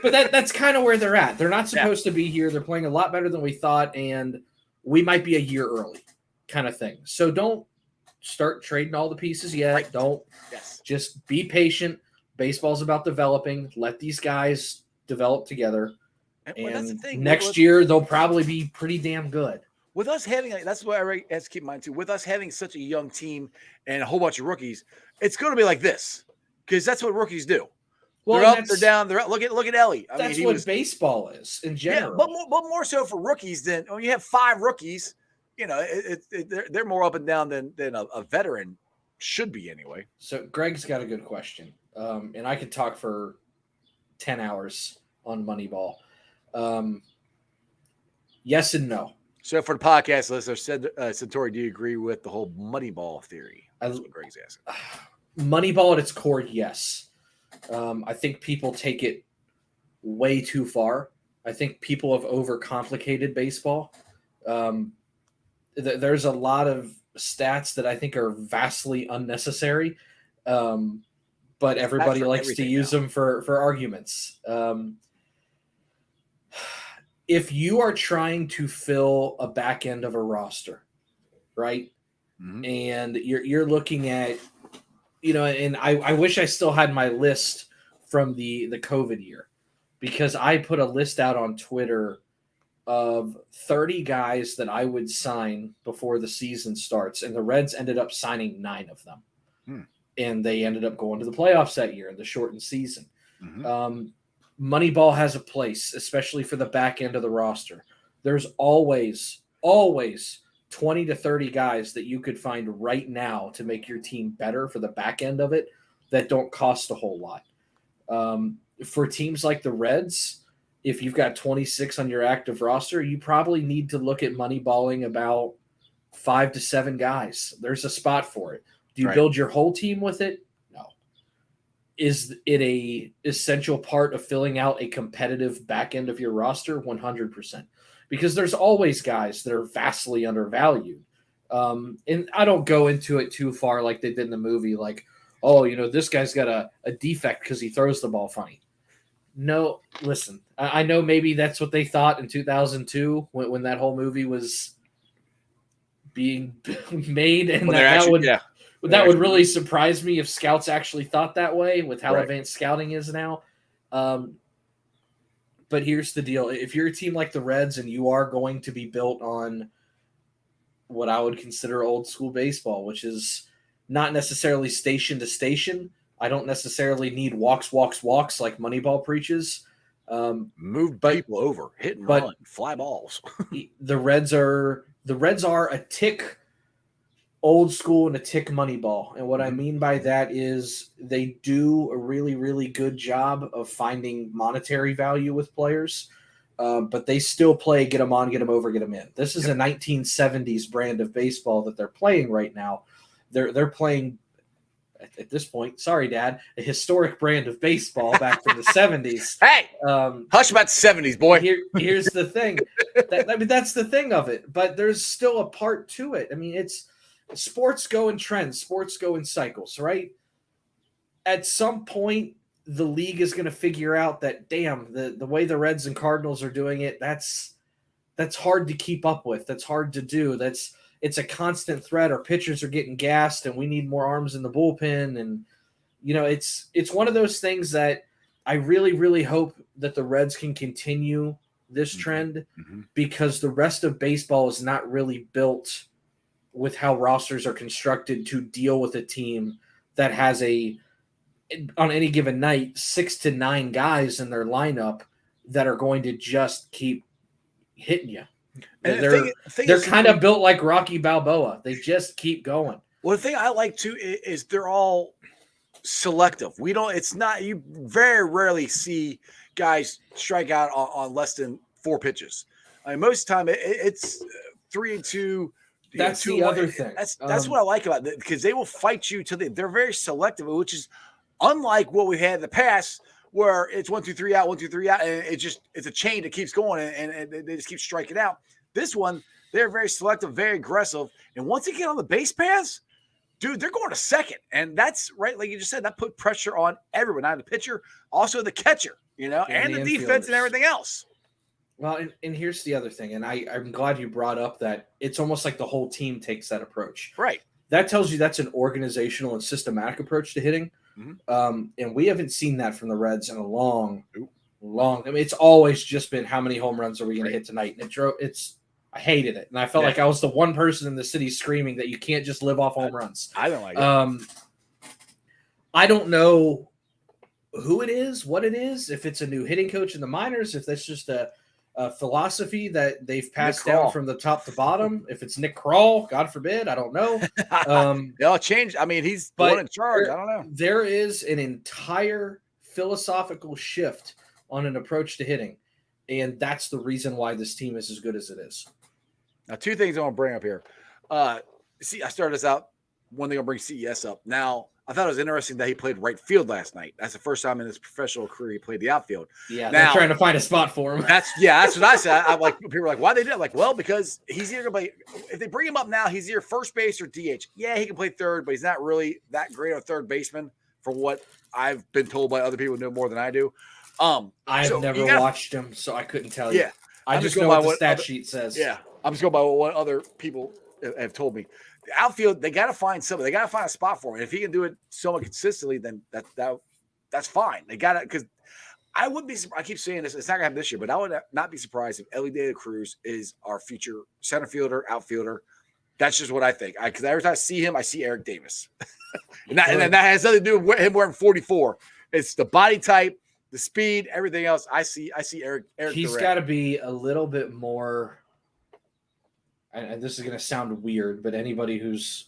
But that's kind of where they're at. They're not supposed to be here. They're playing a lot better than we thought. And we might be a year early kind of thing. So don't start trading all the pieces yet. Right. Don't. Yes. Just be patient. Baseball's about developing. Let these guys develop together. And that's the thing. Next year, they'll probably be pretty damn good. With us having, that's what I have to keep in mind too. With us having such a young team and a whole bunch of rookies, it's going to be like this because that's what rookies do. They're up, they're down, they're up. Look at Ellie. That's what baseball is in general. Yeah, but more so for rookies than when you have 5 rookies. You know, they're more up and down than a veteran should be anyway. So Greg's got a good question, and I could talk for 10 hours on Moneyball. Yes and no. So for the podcast listener, Centauri, do you agree with the whole Moneyball theory? That's what Greg's asking. Moneyball at its core, yes. I think people take it way too far. I think people have overcomplicated baseball. There's a lot of stats that I think are vastly unnecessary, but everybody likes to use them for arguments. If you are trying to fill a back end of a roster, right, and you're looking at, and I wish I still had my list from the COVID year, because I put a list out on Twitter of 30 guys that I would sign before the season starts, and the Reds ended up signing 9 of them. And they ended up going to the playoffs that year in the shortened season. Moneyball has a place, especially for the back end of the roster. There's always 20 to 30 guys that you could find right now to make your team better for the back end of it that don't cost a whole lot. For teams like the Reds, if you've got 26 on your active roster, you probably need to look at moneyballing about 5 to 7 guys. There's a spot for it. Do you build your whole team with it? No. Is it a essential part of filling out a competitive back end of your roster? 100%. Because there's always guys that are vastly undervalued. And I don't go into it too far like they did in the movie, like, oh, this guy's got a defect because he throws the ball funny. No, listen, I know maybe that's what they thought in 2002 when that whole movie was being made, and that would really surprise me if scouts actually thought that way with how advanced scouting is now. But here's the deal. If you're a team like the Reds and you are going to be built on what I would consider old school baseball, which is not necessarily station to station. I don't necessarily need walks like Moneyball preaches. Move people over, hit and run, fly balls. The Reds are a tick old school and a tick Moneyball. And what I mean by that is they do a really, really good job of finding monetary value with players. but they still play get them on, get them over, get them in. This is a 1970s brand of baseball that they're playing right now. They're playing at this point, sorry, Dad, a historic brand of baseball back from the 70s. Hey, hush about the 70s, boy. Here's the thing. That's the thing of it. But there's still a part to it. I mean, it's sports go in trends. Sports go in cycles, right? At some point, the league is going to figure out that, damn, the way the Reds and Cardinals are doing it, that's hard to keep up with. That's hard to do. It's a constant threat. Our pitchers are getting gassed, and we need more arms in the bullpen. And, it's one of those things that I really, really hope that the Reds can continue this trend because the rest of baseball is not really built with how rosters are constructed to deal with a team that has on any given night, 6 to 9 guys in their lineup that are going to just keep hitting you. And they're kind of built like Rocky Balboa. They just keep going. Well, the thing I like too is they're all selective. You very rarely see guys strike out on less than 4 pitches. I mean, most of the time it's 3 and 2. That's the other thing. That's what I like about it, because they will fight you they're very selective, which is unlike what we had in the past, where it's 1, 2, 3 out, 1, 2, 3 out, and it's a chain that keeps going, and they just keep striking out. This one, they're very selective, very aggressive, and once they get on the base paths, dude, they're going to second, and that's right, like you just said, that put pressure on everyone, not the pitcher, also the catcher, and the defense and everything else. Well, and here's the other thing, and I'm glad you brought up that it's almost like the whole team takes that approach. Right. That tells you that's an organizational and systematic approach to hitting. And we haven't seen that from the Reds in a long. I mean, it's always just been how many home runs are we going to hit tonight? And I hated it, and I felt like I was the one person in the city screaming that you can't just live off home runs. I don't like it. I don't know who it is, what it is, if it's a new hitting coach in the minors, if that's just a philosophy that they've passed down from the top to bottom. If it's Nick Kroll, God forbid, I don't know. They'll change. I mean, he's the one in charge. I don't know. There is an entire philosophical shift on an approach to hitting, and that's the reason why this team is as good as it is. Now, 2 things I want to bring up here. I started this out. One thing I'll bring CES up. Now, I thought it was interesting that he played right field last night. That's the first time in his professional career he played the outfield. Yeah, they're trying to find a spot for him. That's what I said. I'm like, people are like, why they did it? I'm like, well, because he's either going to play. If they bring him up now, he's either first base or DH. Yeah, he can play third, but he's not really that great on third baseman, from what I've been told by other people who know more than I do. I've never watched him, so I couldn't tell you. Yeah, I just know what the stat sheet says. Yeah, I'm just going by what other people have told me. The outfield, they got to find somebody. They got to find a spot for him. If he can do it somewhat consistently, then that's fine. They got to, because I wouldn't be. I keep saying this. It's not gonna happen this year, but I would not be surprised if Ellie De La Cruz is our future center fielder, outfielder. That's just what I think. Because every time I see him, I see Eric Davis, and that has nothing to do with him wearing 44. It's the body type, the speed, everything else. I see Eric. He's got to be a little bit more. And this is going to sound weird, but anybody this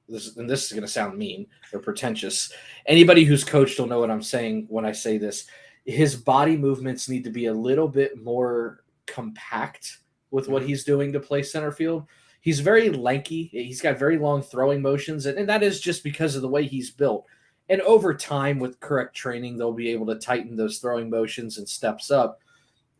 is going to sound mean or pretentious. Anybody who's coached will know what I'm saying when I say this. His body movements need to be a little bit more compact with what he's doing to play center field. He's very lanky. He's got very long throwing motions, and that is just because of the way he's built. And over time, with correct training, they'll be able to tighten those throwing motions and steps up.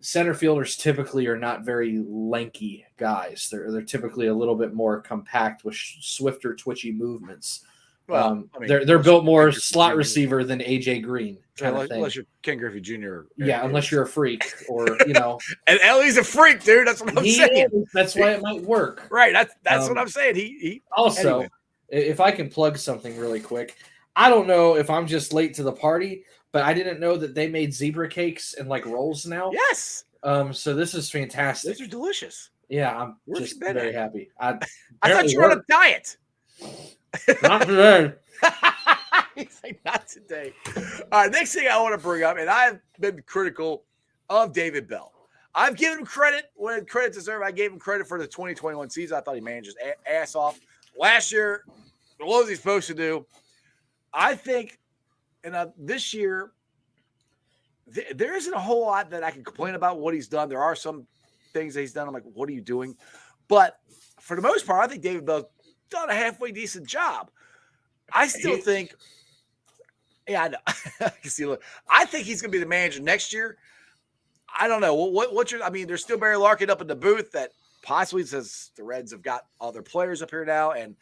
Center fielders typically are not very lanky guys. They're typically a little bit more compact with swifter, twitchy movements. Well, they're built more slot receiver than AJ Green. Unless you're Ken Griffey Jr. Yeah, unless you're a freak or And Ellie's a freak, dude. That's what I'm saying. That's why it might work. Right. That's what I'm saying. He also, anyway. If I can plug something really quick, I don't know if I'm just late to the party, but I didn't know that they made zebra cakes and like rolls now. Yes. So this is fantastic. Those are delicious. Yeah, I'm just very happy. I thought you were on a diet. Not today. He's like, not today. All right, next thing I want to bring up, and I've been critical of David Bell. I've given him credit when credit deserved. I gave him credit for the 2021 season. I thought he managed his ass off. Last year, what was he supposed to do? I think, and this year, there isn't a whole lot that I can complain about what he's done. There are some things that he's done. I'm like, what are you doing? But for the most part, I think David Bell's done a halfway decent job. I still think, yeah, I know. I can see. Look, I think he's going to be the manager next year. I don't know. What's your? I mean, there's still Barry Larkin up in the booth that possibly says the Reds have got other players up here now, and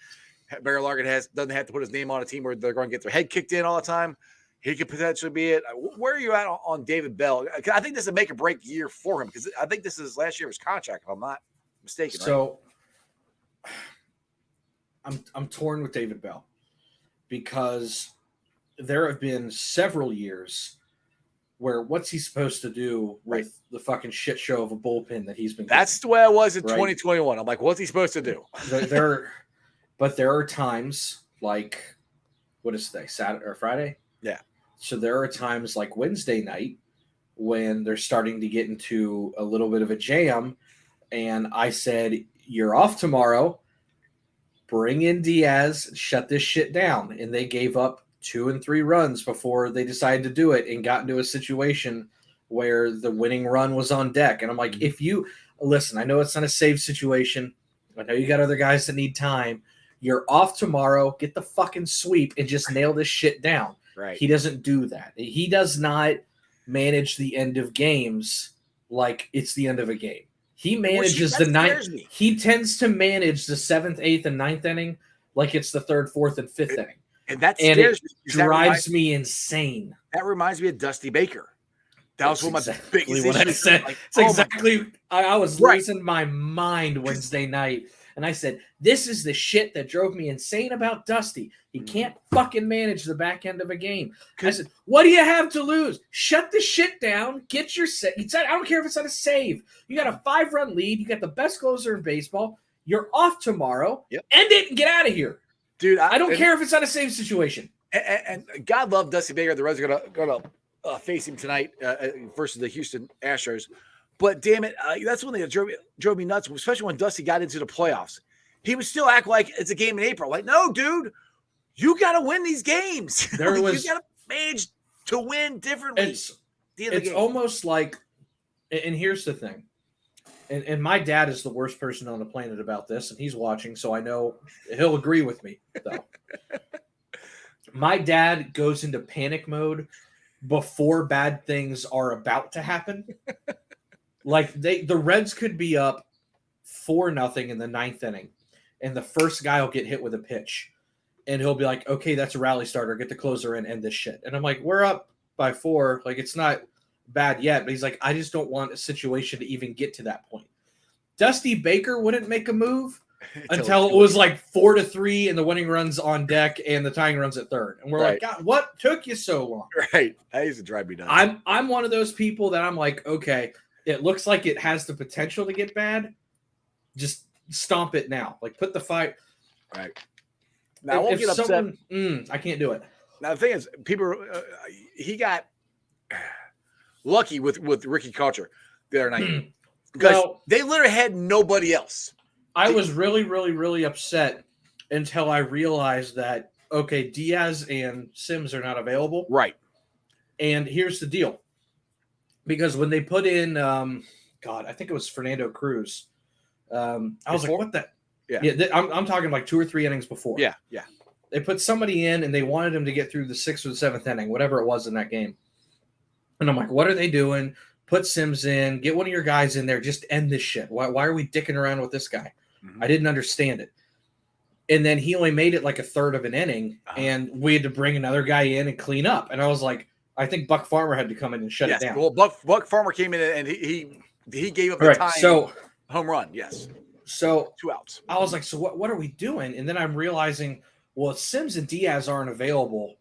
Barry Larkin doesn't have to put his name on a team where they're going to get their head kicked in all the time. He could potentially be it. Where are you at on David Bell? I think this is a make or break year for him because I think this is last year of his contract, if I'm not mistaken. So right? I'm torn with David Bell because there have been several years where what's he supposed to do with the fucking shit show of a bullpen that he's been getting? That's the way I was in 2021. I'm like, what's he supposed to do? But there are times like, what is today, Saturday or Friday? Yeah. So there are times like Wednesday night when they're starting to get into a little bit of a jam. And I said, you're off tomorrow. Bring in Diaz, shut this shit down. And they gave up 2 and 3 runs before they decided to do it and got into a situation where the winning run was on deck. And I'm like, if you listen, I know it's not a save situation. I know you got other guys that need time. You're off tomorrow. Get the fucking sweep and just nail this shit down. Right. He doesn't do that. He does not manage the end of games like it's the end of a game. He manages the ninth. He tends to manage the 7th, 8th, and 9th inning like it's the 3rd, 4th, and 5th inning. And that scares me. Drives me insane. That reminds me of Dusty Baker. That was one of my biggest what issues. I said. Like, it's exactly. I was losing my mind Wednesday night. And I said, this is the shit that drove me insane about Dusty. He can't fucking manage the back end of a game. I said, what do you have to lose? Shut the shit down. Get your save. I don't care if it's not a save. You got a 5-run lead. You got the best closer in baseball. You're off tomorrow. Yep. End it and get out of here. Dude, I don't care if it's not a save situation. And God love Dusty Baker. The Reds are going to face him tonight versus the Houston Astros. But damn it, that's one thing that drove me nuts, especially when Dusty got into the playoffs. He would still act like it's a game in April. Like, no, dude, you got to win these games. You got to manage to win differently. It's almost like, and here's the thing, and my dad is the worst person on the planet about this, and he's watching, so I know he'll agree with me, though. My dad goes into panic mode before bad things are about to happen. Like the Reds could be up 4-0 in the 9th inning, and the first guy will get hit with a pitch, and he'll be like, "Okay, that's a rally starter. Get the closer in, end this shit." And I'm like, "We're up by 4. Like it's not bad yet." But he's like, "I just don't want a situation to even get to that point." Dusty Baker wouldn't make a move until it was like 4-3, and the winning runs on deck, and the tying runs at 3rd, and we're like, "God, what took you so long?" Right? That used to drive me nuts. I'm one of those people that I'm like, okay. It looks like it has the potential to get bad. Just stomp it now. Like put the fight. Right. Now I won't get upset. I can't do it. Now the thing is, people, he got lucky with Ricky Culture the other night because they literally had nobody else. I was really, really, really upset until I realized that Diaz and Sims are not available. Right. And here's the deal. Because when they put in, I think it was Fernando Cruz. I was like, what the? Yeah, I'm talking like 2 or 3 innings before. Yeah. They put somebody in, and they wanted him to get through the 6th or the 7th inning, whatever it was in that game. And I'm like, what are they doing? Put Sims in. Get one of your guys in there. Just end this shit. Why are we dicking around with this guy? Mm-hmm. I didn't understand it. And then he only made it like a 1/3 of an inning, and we had to bring another guy in and clean up. And I was like, I think Buck Farmer had to come in and shut it down. Well, Buck Farmer came in and he gave up the time home run. Yes. So 2 outs. I was like, so what are we doing? And then I'm realizing, well, if Sims and Diaz aren't available,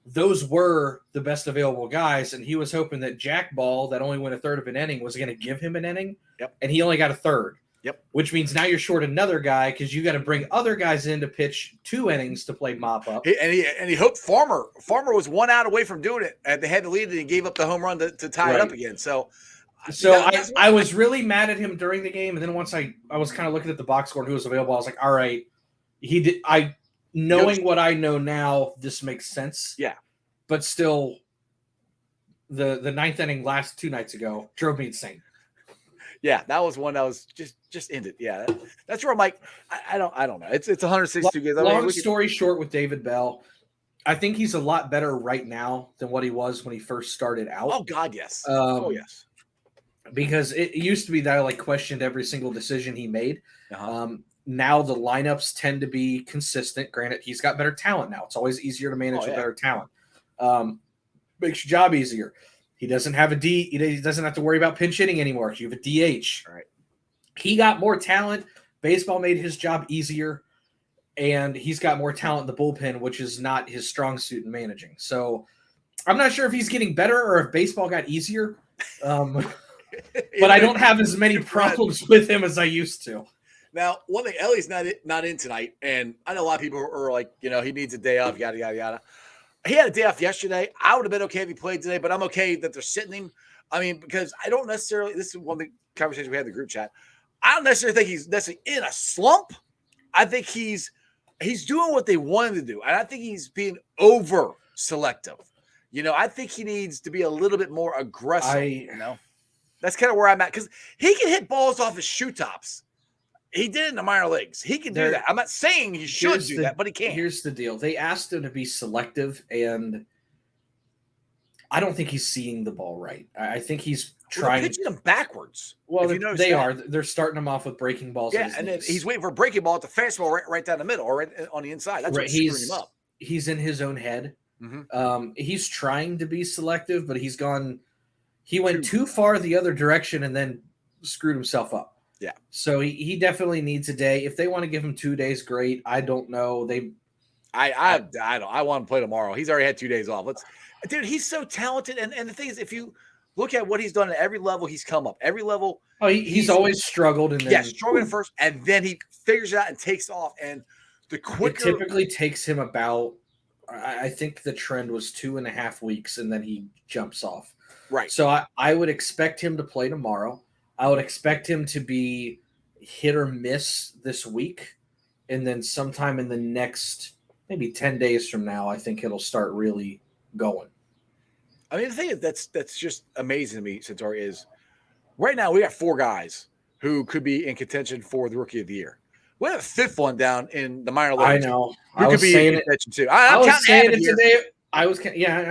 those were the best available guys, and he was hoping that Jack Ball, that only went a 1/3 of an inning, was going to give him an inning. Yep. And he only got a 1/3. Yep. Which means now you're short another guy because you got to bring other guys in to pitch 2 innings to play mop up. He hoped Farmer was 1 out away from doing it, and they had to lead it and gave up the home run to tie it up again. So I was really mad at him during the game, and then once I was kind of looking at the box score and who was available, I was like, all right, knowing what I know now, this makes sense. Yeah. But still, the ninth inning last 2 nights ago drove me insane. Yeah, that was one that was just ended. Yeah, that's where I'm like, I don't know. It's 162 games. Long story short with David Bell, I think he's a lot better right now than what he was when he first started out. Oh God, yes. Yes. Because it used to be that I like questioned every single decision he made. Uh-huh. Now the lineups tend to be consistent. Granted, he's got better talent now. It's always easier to manage with better talent. Makes your job easier. He doesn't have a D. He doesn't have to worry about pinch hitting anymore. You have a DH. All right. He got more talent. Baseball made his job easier, and he's got more talent in the bullpen, which is not his strong suit in managing. So I'm not sure if he's getting better or if baseball got easier. But I don't have as many problems with him as I used to. Now, one thing, Ellie's not in tonight, and I know a lot of people are like, he needs a day off, yada, yada, yada. He had a day off yesterday. I would have been okay if he played today, but I'm okay that they're sitting him. I mean, because I don't necessarily – this is one of the conversations we had in the group chat. I don't necessarily think he's necessarily in a slump. I think he's doing what they want him to do, and I think he's being over-selective. I think he needs to be a little bit more aggressive, That's kind of where I'm at, because he can hit balls off his shoe tops. He did it in the minor leagues. He can do that. I'm not saying he should do that, but he can. Here's the deal. They asked him to be selective, and I don't think he's seeing the ball right. I think he's trying. They're pitching him backwards. Well, they are. They're starting him off with breaking balls. Yeah, and then he's waiting for a breaking ball at the fastball right down the middle or right on the inside. That's what's screwing him up. He's in his own head. Mm-hmm. He's trying to be selective, but he's gone. He went too far the other direction and then screwed himself up. Yeah. So he definitely needs a day. If they want to give him 2 days, great. I don't know. I don't. I want him to play tomorrow. He's already had 2 days off. Dude, he's so talented. And the thing is, if you look at what he's done at every level, he's come up. Every level. Oh, he's always struggled. And then, struggling first, and then he figures it out and takes off. And the quicker. It typically takes him about, I think the trend was 2.5 weeks, and then he jumps off. Right. So I would expect him to play tomorrow. I would expect him to be hit or miss this week. And then sometime in the next maybe 10 days from now, I think it'll start really going. I mean, the thing that's just amazing to me, Centauri, is right now we got 4 guys who could be in contention for the Rookie of the Year. We have a 5th one down in the minor leagues. I know. Who could be in contention too. I was saying it today. I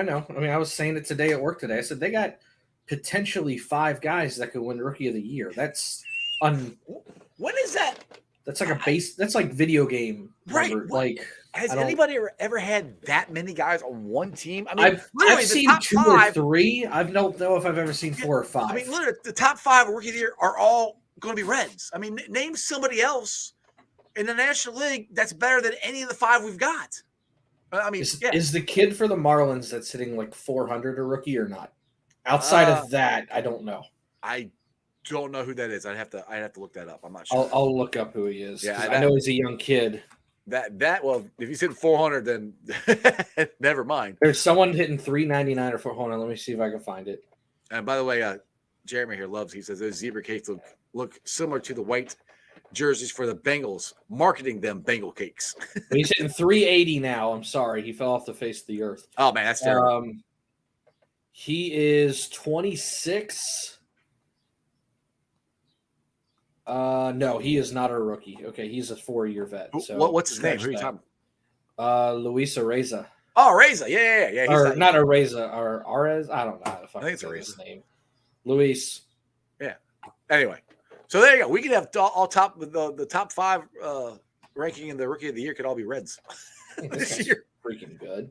know. I mean, I was saying it today at work today. I said they got potentially 5 guys that could win Rookie of the Year. That's when is that? That's like that's like video game right? Number. Like, has anybody ever had that many guys on one team? I mean, I've seen 2 or 3. I don't know if I've ever seen 4 or 5. I mean, literally, the top 5 Rookie of the Year are all going to be Reds. I mean, name somebody else in the National League that's better than any of the 5 we've got. I mean, is the kid for the Marlins that's hitting like 400 a rookie or not? Outside of that, I don't know. I don't know who that is. I'd have to look that up. I'm not sure. I'll look up who he is. Yeah, I know he's a young kid. Well, if he's hitting 400, then never mind. There's someone hitting 399 or 400. Let me see if I can find it. And by the way, Jeremy here loves. He says those zebra cakes look similar to the white jerseys for the Bengals, marketing them Bengal cakes. He's hitting 380 now. I'm sorry, he fell off the face of the earth. Oh man, that's terrible. He is 26. No, he is not a rookie. Okay, he's a 4-year vet. So what's his name? Who are you talking about? Luis Areza. Oh, Areza. Yeah. Or not Areza, or Arez. I don't know if I think it's Areza's name. Luis. Yeah. Anyway, so there you go. We could have all top the top 5 ranking in the Rookie of the Year could all be Reds this year. Freaking good.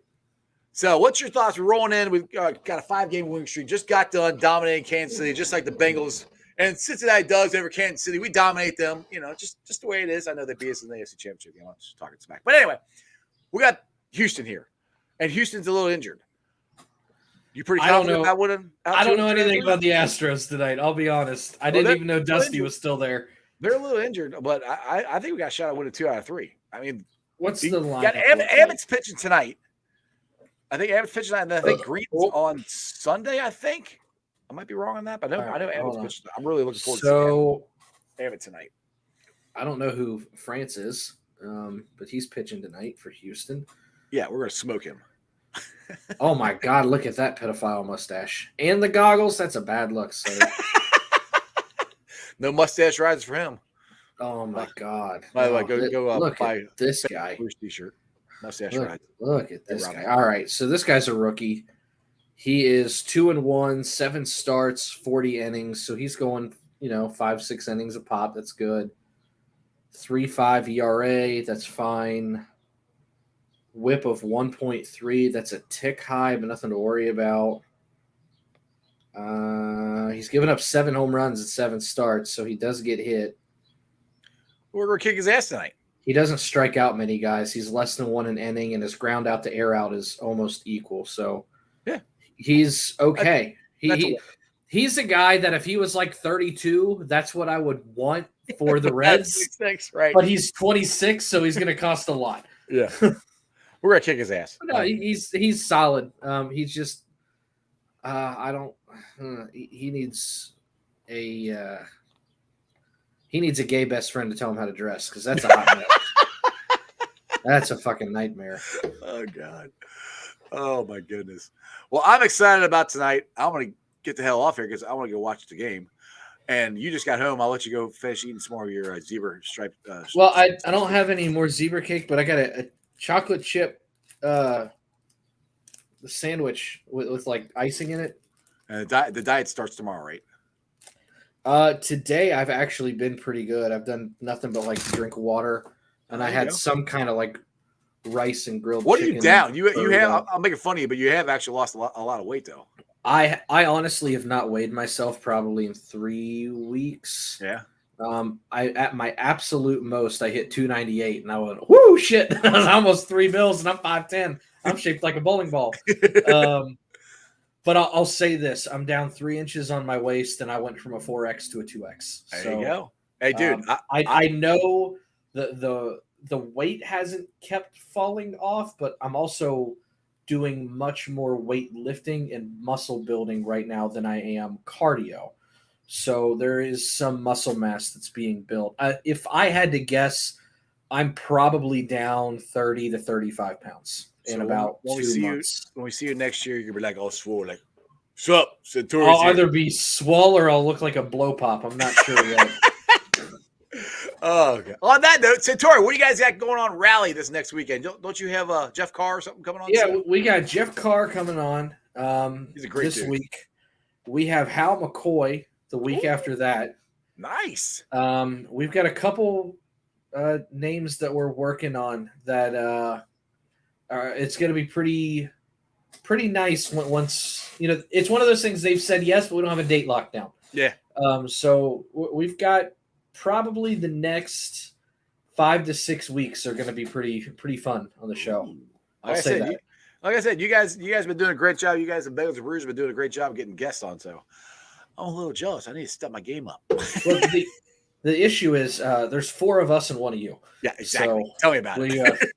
So, what's your thoughts? We're rolling in. We've got a 5-game winning streak. Just got done dominating Kansas City, just like the Bengals and Cincinnati does over Kansas City. We dominate them, just the way it is. I know they beat us in the AFC Championship game. I'm just talking smack. But anyway, we got Houston here, and Houston's a little injured. You pretty confident about winning? I don't know anything about the Astros tonight. I'll be honest. I didn't even know Dusty was still there. They're a little injured, but I think we got a shot at winning 2 out of 3. I mean, what's the line? Abbott's pitching tonight. I think Abbott's pitching tonight, and I think Green's on Sunday. I think I might be wrong on that, but I know Abbott's pitching. I'm really looking forward to seeing Abbott tonight. I don't know who France is, but he's pitching tonight for Houston. Yeah, we're gonna smoke him. Oh my God! Look at that pedophile mustache and the goggles. That's a bad look, sir. No mustache rides for him. Oh my God! By the way, No, go look buy at this guy. Bruce t-shirt. Mustache Look, rides. look at this Robbie. guy. All right, so this guy's a rookie. He is 2-1, 7 starts, 40 innings. So he's going, 5-6 innings a pop. That's good. 3.5 ERA. That's fine. Whip of 1.3. That's a tick high, but nothing to worry about. He's given up 7 home runs in 7 starts, so he does get hit. We're going to kick his ass tonight. He doesn't strike out many guys. He's less than 1 an inning, and his ground out to air out is almost equal. So yeah, he's okay. He's a guy that if he was like 32, that's what I would want for the Reds. Right. But he's 26, so he's going to cost a lot. Yeah. We're going to kick his ass. No, he's solid. He's just I don't he needs a gay best friend to tell him how to dress, because that's a hot mess. That's a fucking nightmare. Oh God. Oh my goodness. Well, I'm excited about tonight. I'm going to get the hell off here because I want to go watch the game. And you just got home. I'll let you go finish eating some more of your zebra stripe. Well, I don't have any more zebra cake, but I got a chocolate chip sandwich with like icing in it. The diet starts tomorrow, right? Today I've actually been pretty good. I've done nothing but like drink water, and I had some kind of like rice and grilled what chicken. Are you down? You have. I'm making fun of you, but you have actually lost a lot of weight though. I honestly have not weighed myself probably in 3 weeks. Yeah. I at my absolute most I hit 298, and I went, whoo, shit! I was almost 3 bills, and I'm 5'10". I'm shaped like a bowling ball. But I'll say this: I'm down 3 inches on my waist, and I went from a 4X to a 2X. There you go. Hey, dude, I know the weight hasn't kept falling off, but I'm also doing much more weight lifting and muscle building right now than I am cardio. So there is some muscle mass that's being built. If I had to guess, I'm probably down 30 to 35 pounds in about 2 months. When we see you next year, you're going to be like all swole, like, what's up? I'll either be swole or I'll look like a blow pop. I'm not sure yet. Oh, okay. On that note, Centauri, what do you guys got going on Rally this next weekend? Don't you have Jeff Carr or something coming on? Yeah, we got Jeff Carr coming on He's a great this dude. week. We have Hal McCoy the week after that. Nice. We've got a couple names that we're working on that it's going to be pretty nice once, it's one of those things they've said yes, but we don't have a date locked down. Yeah. So we've got probably the next 5 to 6 weeks are going to be pretty fun on the show. Like I said, you guys been doing a great job. You guys at Bengals and Brews have been doing a great job getting guests on. So I'm a little jealous. I need to step my game up. Well, the issue is there's 4 of us and 1 of you. Yeah, exactly. So tell me about it.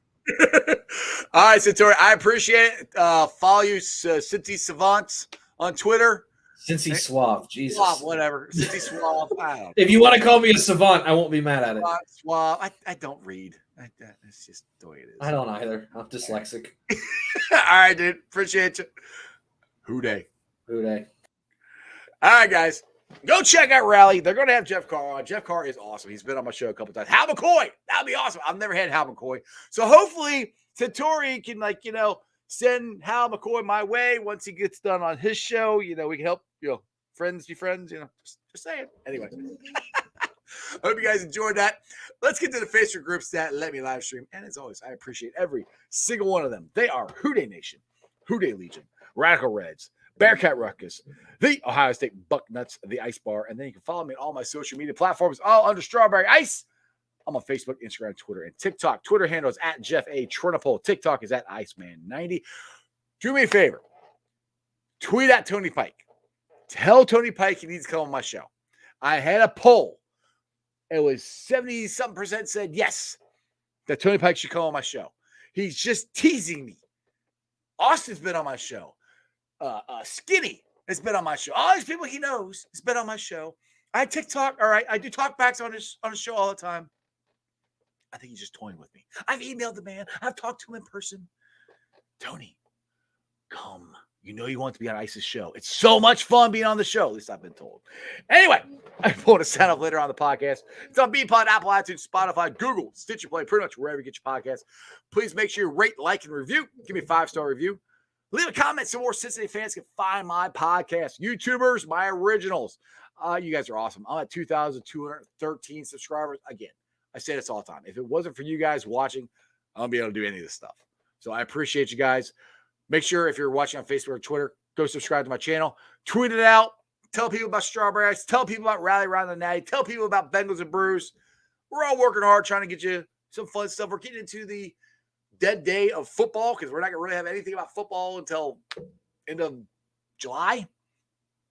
All right, Centauri, I appreciate it. Follow you, Cincy Savants, on Twitter. Cincy Suave, Jesus. Suave, whatever. Cincy Suave. I don't know. If you want to call me a savant, I won't be mad at it. Suave. I don't read. That's just the way it is. I don't either. I'm dyslexic. All right, dude. Appreciate you. Hooday. Hooday. All right, guys. Go check out Rally. They're going to have Jeff Carr on. Jeff Carr is awesome. He's been on my show a couple times. Hal McCoy. That would be awesome. I've never had Hal McCoy. So hopefully Centauri can, send Hal McCoy my way once he gets done on his show. We can help, friends be friends, just saying. Anyway. I hope you guys enjoyed that. Let's get to the Facebook groups that let me live stream. And as always, I appreciate every single one of them. They are Houday Nation, Houday Legion, Radical Reds, Bearcat Ruckus, the Ohio State Bucknuts, the Ice Bar. And then you can follow me on all my social media platforms, all under Strawberry Ice. I'm on Facebook, Instagram, Twitter, and TikTok. Twitter handle is at Jeff A. Trinopole. TikTok is at Iceman90. Do me a favor. Tweet at Tony Pike. Tell Tony Pike he needs to come on my show. I had a poll. It was 70-something% said yes, that Tony Pike should come on my show. He's just teasing me. Austin's been on my show. Skinny has been on my show. All these people he knows has been on my show. I TikTok. All right, I do talkbacks on his show all the time. I think he's just toying with me. I've emailed the man. I've talked to him in person. Tony, come. You know you want to be on Ice's show. It's so much fun being on the show. At least I've been told. Anyway, I pulled a sound up later on the podcast. It's on BeatPod, Apple, iTunes, Spotify, Google, Stitcher Play, pretty much wherever you get your podcasts. Please make sure you rate, like, and review. Give me a 5-star review. Leave a comment so more Cincinnati fans can find my podcast. YouTubers, my originals. You guys are awesome. I'm at 2,213 subscribers. Again, I say this all the time. If it wasn't for you guys watching, I wouldn't be able to do any of this stuff. So I appreciate you guys. Make sure if you're watching on Facebook or Twitter, go subscribe to my channel. Tweet it out. Tell people about Strawberry Ice. Tell people about Rally Around the Natty. Tell people about Bengals and Brews. We're all working hard trying to get you some fun stuff. We're getting into the dead day of football because we're not going to really have anything about football until end of July.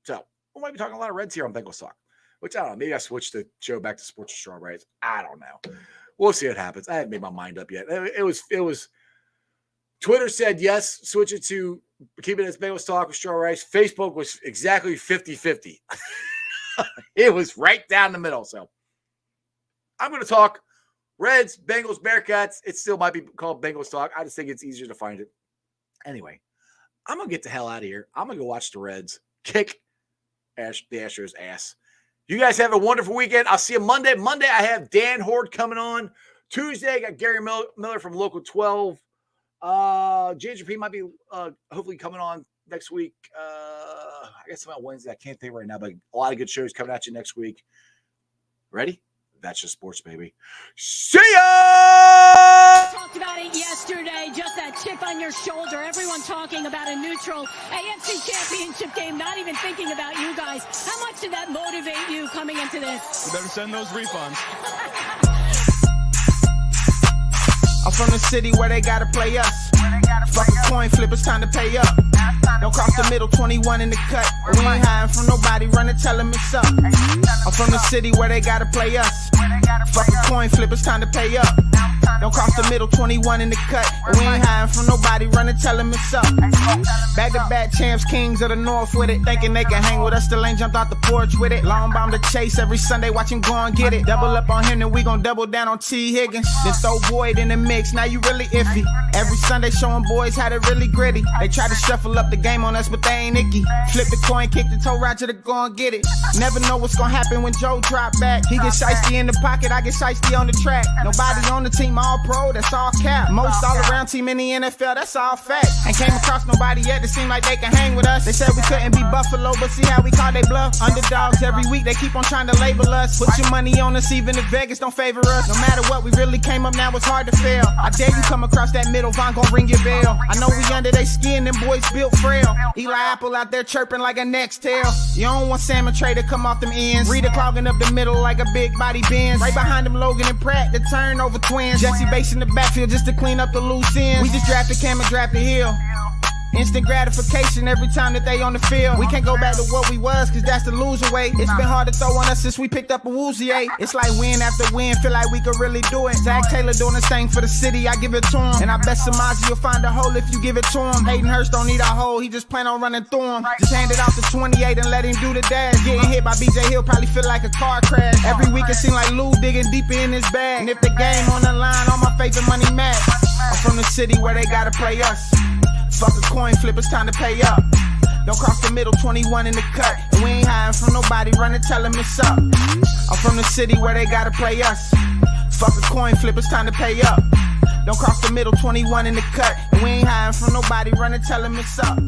So we might be talking a lot of Reds here on Bengals Talk, which I don't know. Maybe I switched the show back to Sports Strawberries. I don't know. We'll see what happens. I haven't made my mind up yet. It was Twitter said yes, switch it to keep it as Bengals Talk with Straw Rice. Facebook was exactly 50-50. It was right down the middle. So I'm going to talk Reds, Bengals, Bearcats. It still might be called Bengals Talk. I just think it's easier to find it. Anyway, I'm going to get the hell out of here. I'm going to go watch the Reds kick the Astros' ass. You guys have a wonderful weekend. I'll see you Monday. Monday, I have Dan Horde coming on. Tuesday, I got Gary Miller from Local 12. Ginger P might be hopefully coming on next week. I guess about Wednesday. I can't think right now, but a lot of good shows coming at you next week. Ready? That's just sports, baby. See ya! Talked about it yesterday, just that chip on your shoulder. Everyone talking about a neutral AFC championship game, not even thinking about you guys. How much did that motivate you coming into this? You better send those refunds. I'm from the city where they gotta play us. Fuck a coin flip, it's time to pay up. Don't cross the middle, 21 in the cut. We ain't hiding from nobody, run and tell them it's up. I'm from the city where they gotta play us. Fuck a coin flip, it's time to pay up. Don't cross the middle, 21 in the cut. We ain't hiding from nobody, run and tell them it's up. Back-to-back champs, kings of the north with it. Thinking they can hang with us, still ain't jumped out the porch with it. Long bomb to chase every Sunday, watch him go and get it. Double up on him, then we gon' double down on T. Higgins. Then throw Boyd in the mix, now you really iffy. Every Sunday showing boys how to really gritty. They try to shuffle up the game on us, but they ain't icky. Flip the coin, kick the toe Roger to go and get it. Never know what's gonna happen when Joe drop back. He get shiesty in the pocket, I get shiesty on the track. Nobody on the team all pro, that's all cap. Most all around team in the NFL, that's all fact. Ain't came across nobody yet that seem like they can hang with us. They said we couldn't be Buffalo, but see how we call they bluff. Underdogs every week, they keep on trying to label us. Put your money on us, even if Vegas don't favor us. No matter what, we really came up, now it's hard to fail. I dare you come across that middle, Von gon' ring your bell. I know we under they skin, them boys built frail. Eli Apple out there chirping like a next tail. You don't want Salmon Trey to come off them ends. Rita clogging up the middle like a big body Benz. Right behind them Logan and Pratt, the turnover twins. Jesse Bates in the backfield just to clean up the loose ends. We just drafted Cam and drafted Hill. Instant gratification every time that they on the field. We can't go back to what we was, cause that's the loser way. It's been hard to throw on us since we picked up a Woozy. It's like win after win, feel like we could really do it. Zach Taylor doing his thing for the city, I give it to him. And I bet Samaji will find a hole if you give it to him. Hayden Hurst don't need a hole, he just plan on running through him. Just hand it off to 28 and let him do the dash. Getting hit by BJ Hill probably feel like a car crash. Every week it seem like Lou digging deeper in his bag. And if the game on the line, all my favorite money match. I'm from the city where they gotta play us. Fuck a coin flip, it's time to pay up. Don't cross the middle, 21 in the cut. And we ain't hiding from nobody, run and tell them it's up. I'm from the city where they gotta play us. Fuck a coin flip, it's time to pay up. Don't cross the middle, 21 in the cut. And we ain't hiding from nobody, run and tell them it's up.